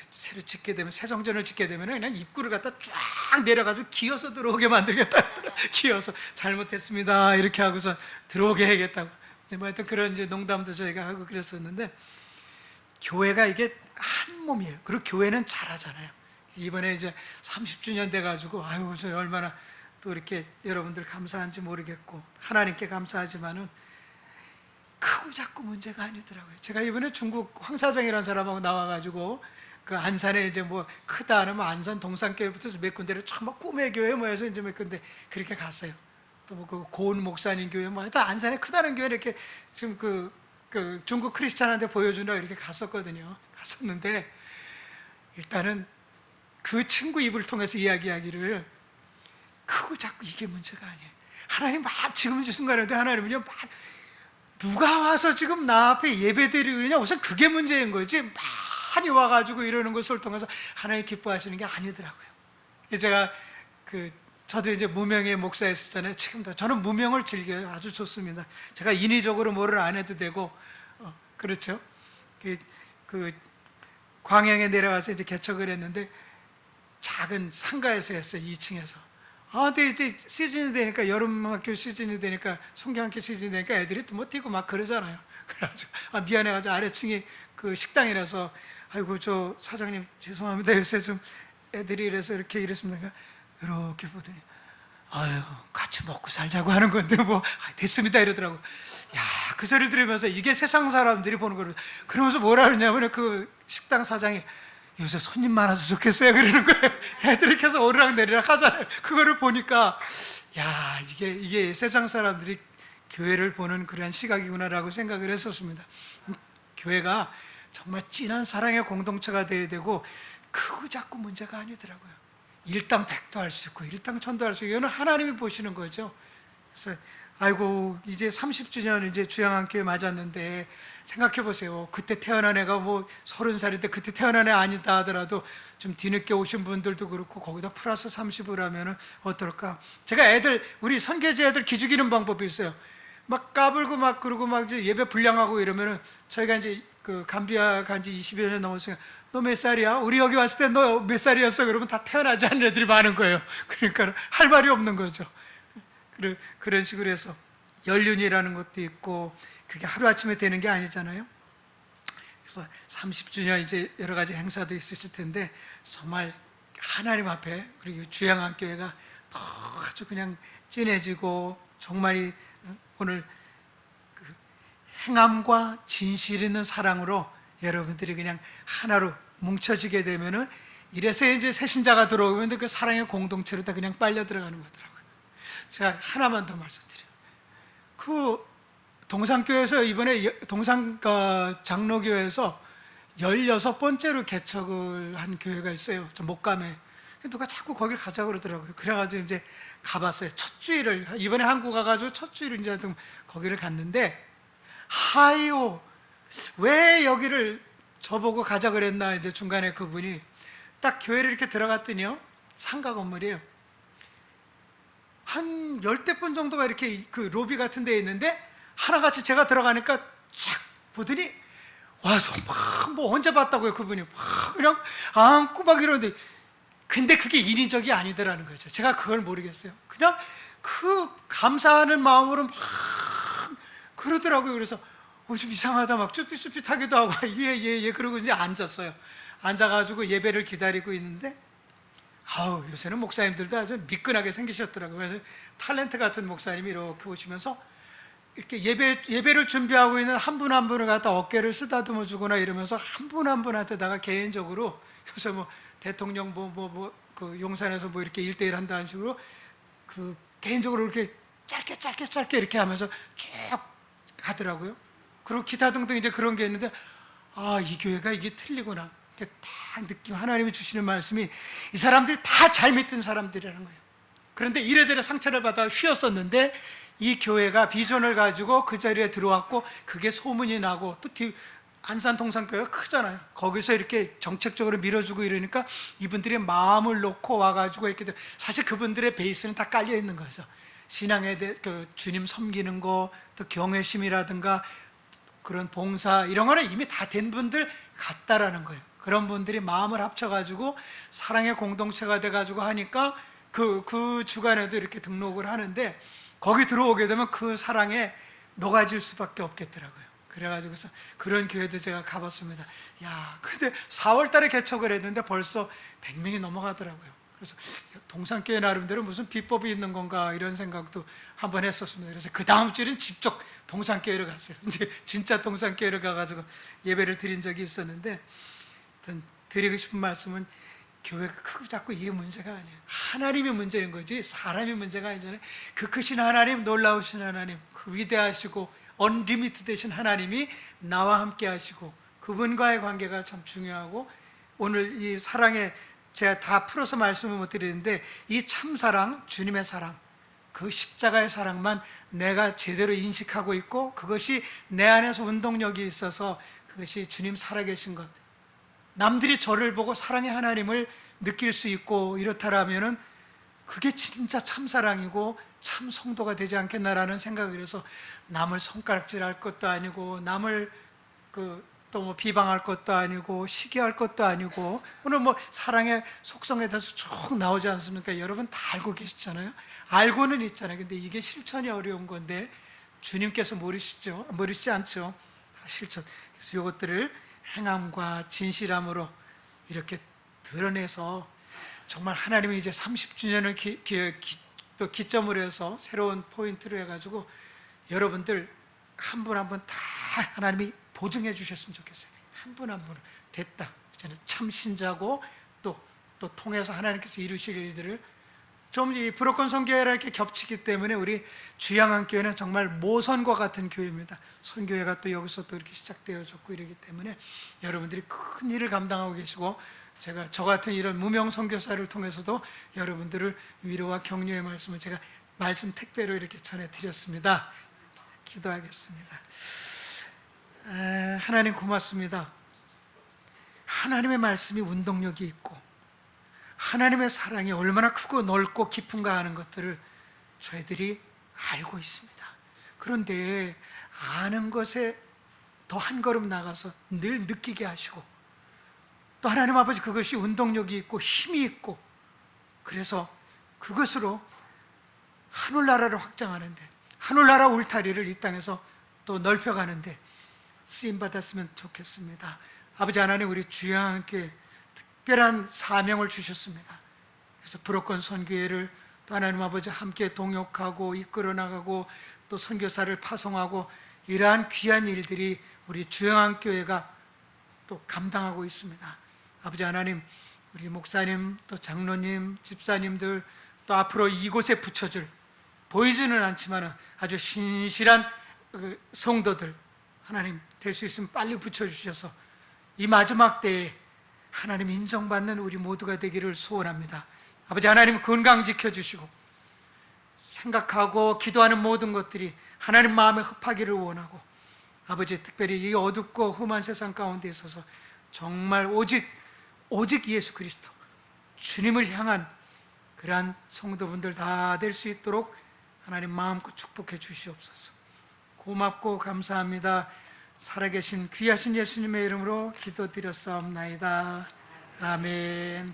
새로 짓게 되면, 새 정전을 짓게 되면 그냥 입구를 갖다 쫙 내려가지고 기어서 들어오게 만들겠다. 기어서 잘못했습니다 이렇게 하고서 들어오게 해야겠다고. 뭐 하여튼 그런 이제 농담도 저희가 하고 그랬었는데, 교회가 이게 한 몸이에요. 그리고 교회는 잘하잖아요. 이번에 이제 30주년 돼가지고 저 얼마나 또 이렇게 여러분들 감사한지 모르겠고, 하나님께 감사하지만은 크고 작고 문제가 아니더라고요. 제가 이번에 중국 황사정이라는 사람하고 나와가지고 그 안산에 이제 뭐 크다 하면 안산 동산교회부터 몇 군데를 참 꿈의 교회 모여서 이제 몇 군데 그렇게 갔어요. 또 뭐 그 고은 목사님 교회 뭐 하여튼 안산에 크다는 교회 이렇게 지금 그 중국 크리스찬한테 보여주려 이렇게 갔었거든요. 갔었는데 일단은 그 친구 입을 통해서 이야기하기를 크고 작고 이게 문제가 아니에요. 하나님 지금 이 순간에도 하나님은요 누가 와서 지금 나 앞에 예배드리느냐, 우선 그게 문제인 거지 많이 와가지고 이러는 것을 통해서 하나님 기뻐하시는 게 아니더라고요. 제가 저도 이제 무명의 목사였었잖아요. 지금도 저는 무명을 즐겨요. 아주 좋습니다. 제가 인위적으로 뭐를 안 해도 되고, 그렇죠. 그 광양에 내려가서 이제 개척을 했는데 작은 상가에서 했어요. 2층에서. 근데 이제 시즌이 되니까, 여름학교 시즌이 되니까, 성경학교 시즌이 되니까 애들이 뭐 뛰고 막 그러잖아요. 그래가지고 미안해가지고 아래층이 그 식당이라서, 아이고 저 사장님 죄송합니다, 요새 좀 애들이 이래서 이렇게 이랬습니다. 이렇게 보더니, 아유 같이 먹고 살자고 하는 건데 뭐 됐습니다 이러더라고. 야, 그 소리를 들으면서 이게 세상 사람들이 보는 거를, 그러면서 뭐라 그러냐면 그 식당 사장이 요새 손님 많아서 좋겠어요 그러는 거예요. 애들이 계속 오르락 내리락 하잖아요. 그거를 보니까 야, 이게 세상 사람들이 교회를 보는 그러한 시각이구나라고 생각을 했었습니다. 교회가 정말 진한 사랑의 공동체가 돼야 되고, 크고 작고 문제가 아니더라고요. 일당백도 할 수 있고 일당천도 할 수 있고, 이거는 하나님이 보시는 거죠. 그래서 아이고 이제 30주년 이제 주양한교회 맞았는데, 생각해 보세요. 그때 태어난 애가 뭐 30살인데 그때 태어난 애 아니다 하더라도 좀 뒤늦게 오신 분들도 그렇고, 거기다 플러스 30을 하면은 어떨까? 제가 우리 선교제 애들 기죽이는 방법이 있어요. 막 까불고 막 그러고 막 이제 예배 불량하고 이러면은, 저희가 이제 그 감비아 간지 20여 년 넘었으니까, 너 몇 살이야? 우리 여기 왔을 때 너 몇 살이었어? 그러면 다 태어나지 않은 애들이 많은 거예요. 그러니까 할 말이 없는 거죠. 그런 식으로 해서 연륜이라는 것도 있고, 그게 하루아침에 되는 게 아니잖아요. 그래서 30주년 이제 여러 가지 행사도 있으실 텐데, 정말 하나님 앞에, 그리고 주양한교회가 아주 그냥 진해지고, 정말 오늘 그 행함과 진실 있는 사랑으로 여러분들이 그냥 하나로 뭉쳐지게 되면은, 이래서 이제 새신자가 들어오면 그 사랑의 공동체로 다 그냥 빨려 들어가는 거더라고요. 제가 하나만 더 말씀드려요. 그 동산교회에서 이번에 동산 장로교회에서 16번째로 개척을 한 교회가 있어요. 저 목감에. 누가 자꾸 거길 가자고 그러더라고요. 그래가지고 이제 가봤어요. 첫 주일을, 이번에 한국 가가지고 첫 주일을 이제 거기를 갔는데, 하이오, 왜 여기를 저보고 가자 그랬나, 이제 중간에 그분이 딱 교회를 이렇게 들어갔더니요, 상가 건물이에요. 한 10대 정도가 이렇게 그 로비 같은 데 있는데, 하나같이 제가 들어가니까 쫙 보더니 와서 막 뭐 언제 봤다고요, 그분이 막 그냥 안고 막 이러는데, 근데 그게 인위적이 아니더라는 거죠. 제가 그걸 모르겠어요. 그냥 그 감사하는 마음으로 막 그러더라고요. 그래서 좀 이상하다, 막 쭈삣쭈삣하기도 하고, 예 그러고 이제 앉았어요. 앉아가지고 예배를 기다리고 있는데, 요새는 목사님들도 아주 미끈하게 생기셨더라고요. 그래서 탤런트 같은 목사님이 이렇게 오시면서 이렇게 예배를 준비하고 있는 한 분 한 분을 갖다 어깨를 쓰다듬어 주거나 이러면서 한 분 한 분한테다가 개인적으로, 요새 뭐 대통령 그 용산에서 뭐 이렇게 1대1 한다는 식으로 그 개인적으로 이렇게 짧게 이렇게 하면서 쭉 가더라고요. 그리고 기타 등등 이제 그런 게 있는데, 이 교회가 이게 틀리구나. 딱 느낌, 하나님이 주시는 말씀이, 이 사람들이 다 잘 믿던 사람들이라는 거예요. 그런데 이래저래 상처를 받아 쉬었었는데, 이 교회가 비전을 가지고 그 자리에 들어왔고, 그게 소문이 나고, 또 안산 동산교회가 크잖아요. 거기서 이렇게 정책적으로 밀어주고 이러니까 이분들이 마음을 놓고 와가지고 이렇게, 사실 그분들의 베이스는 다 깔려 있는 거죠. 신앙에 대해 주님 섬기는 거, 또 경외심이라든가 그런 봉사, 이런 거는 이미 다 된 분들 같다라는 거예요. 그런 분들이 마음을 합쳐가지고 사랑의 공동체가 돼가지고 하니까 그 주간에도 이렇게 등록을 하는데, 거기 들어오게 되면 그 사랑에 녹아질 수밖에 없겠더라고요. 그래가지고서 그런 교회도 제가 가봤습니다. 근데 4월 달에 개척을 했는데 벌써 100명이 넘어가더라고요. 그래서 동산교회 나름대로 무슨 비법이 있는 건가, 이런 생각도 한번 했었습니다. 그래서 그 다음 주에는 직접 동산교회를 갔어요. 이제 진짜 동산교회를 가가지고 예배를 드린 적이 있었는데, 드리고 싶은 말씀은, 교회가 크고 작고 이게 문제가 아니에요. 하나님이 문제인 거지 사람이 문제가 아니잖아요. 그 크신 하나님, 놀라우신 하나님, 그 위대하시고 언리미트 되신 하나님이 나와 함께 하시고, 그분과의 관계가 참 중요하고, 오늘 이 사랑에 제가 다 풀어서 말씀을 못 드리는데, 이 참사랑, 주님의 사랑, 그 십자가의 사랑만 내가 제대로 인식하고 있고 그것이 내 안에서 운동력이 있어서 그것이 주님 살아계신 것, 남들이 저를 보고 사랑의 하나님을 느낄 수 있고 이렇다라면은 그게 진짜 참사랑이고 참 성도가 되지 않겠나라는 생각을 해서 남을 손가락질할 것도 아니고 남을 또 뭐 비방할 것도 아니고 시기할 것도 아니고, 오늘 뭐 사랑의 속성에 대해서 쭉 나오지 않습니까? 여러분 다 알고 계시잖아요. 알고는 있잖아요. 근데 이게 실천이 어려운 건데 주님께서 모르시지 않죠. 다 실천. 그래서 이것들을 행함과 진실함으로 이렇게 드러내서 정말 하나님이 이제 30주년을 또 기점으로 해서 새로운 포인트로 해가지고 여러분들 한 분 한 분 다 하나님이 보증해 주셨으면 좋겠어요. 한 분 한 분 됐다. 저는 참 신자고 또 통해서 하나님께서 이루실 일들을 좀 이 브로큰 선교회랑 이렇게 겹치기 때문에 우리 주양한교회는 정말 모선과 같은 교회입니다. 선교회가 또 여기서 또 이렇게 시작되어졌고 이러기 때문에 여러분들이 큰 일을 감당하고 계시고, 제가 저 같은 이런 무명 선교사를 통해서도 여러분들을 위로와 격려의 말씀을 제가 말씀 택배로 이렇게 전해드렸습니다. 기도하겠습니다. 하나님 고맙습니다. 하나님의 말씀이 운동력이 있고 하나님의 사랑이 얼마나 크고 넓고 깊은가 하는 것들을 저희들이 알고 있습니다. 그런데 아는 것에 더 한 걸음 나가서 늘 느끼게 하시고, 또 하나님 아버지 그것이 운동력이 있고 힘이 있고, 그래서 그것으로 하늘나라를 확장하는데, 하늘나라 울타리를 이 땅에서 또 넓혀가는데 쓰임받았으면 좋겠습니다. 아버지 하나님, 우리 주양한교회 특별한 사명을 주셨습니다. 그래서 브로큰 선교회를 또 하나님 아버지 함께 동역하고 이끌어 나가고 또 선교사를 파송하고, 이러한 귀한 일들이 우리 주양한교회가 또 감당하고 있습니다. 아버지 하나님, 우리 목사님 또 장로님 집사님들 또 앞으로 이곳에 붙여줄, 보이지는 않지만 아주 신실한 성도들 하나님 될 수 있으면 빨리 붙여주셔서 이 마지막 때에 하나님 인정받는 우리 모두가 되기를 소원합니다. 아버지 하나님 건강 지켜주시고 생각하고 기도하는 모든 것들이 하나님 마음에 흡하기를 원하고, 아버지 특별히 이 어둡고 험한 세상 가운데 있어서 정말 오직 예수 그리스도 주님을 향한 그러한 성도분들 다 될 수 있도록 하나님 마음껏 축복해 주시옵소서. 고맙고 감사합니다. 살아계신 귀하신 예수님의 이름으로 기도드렸사옵나이다. 아멘.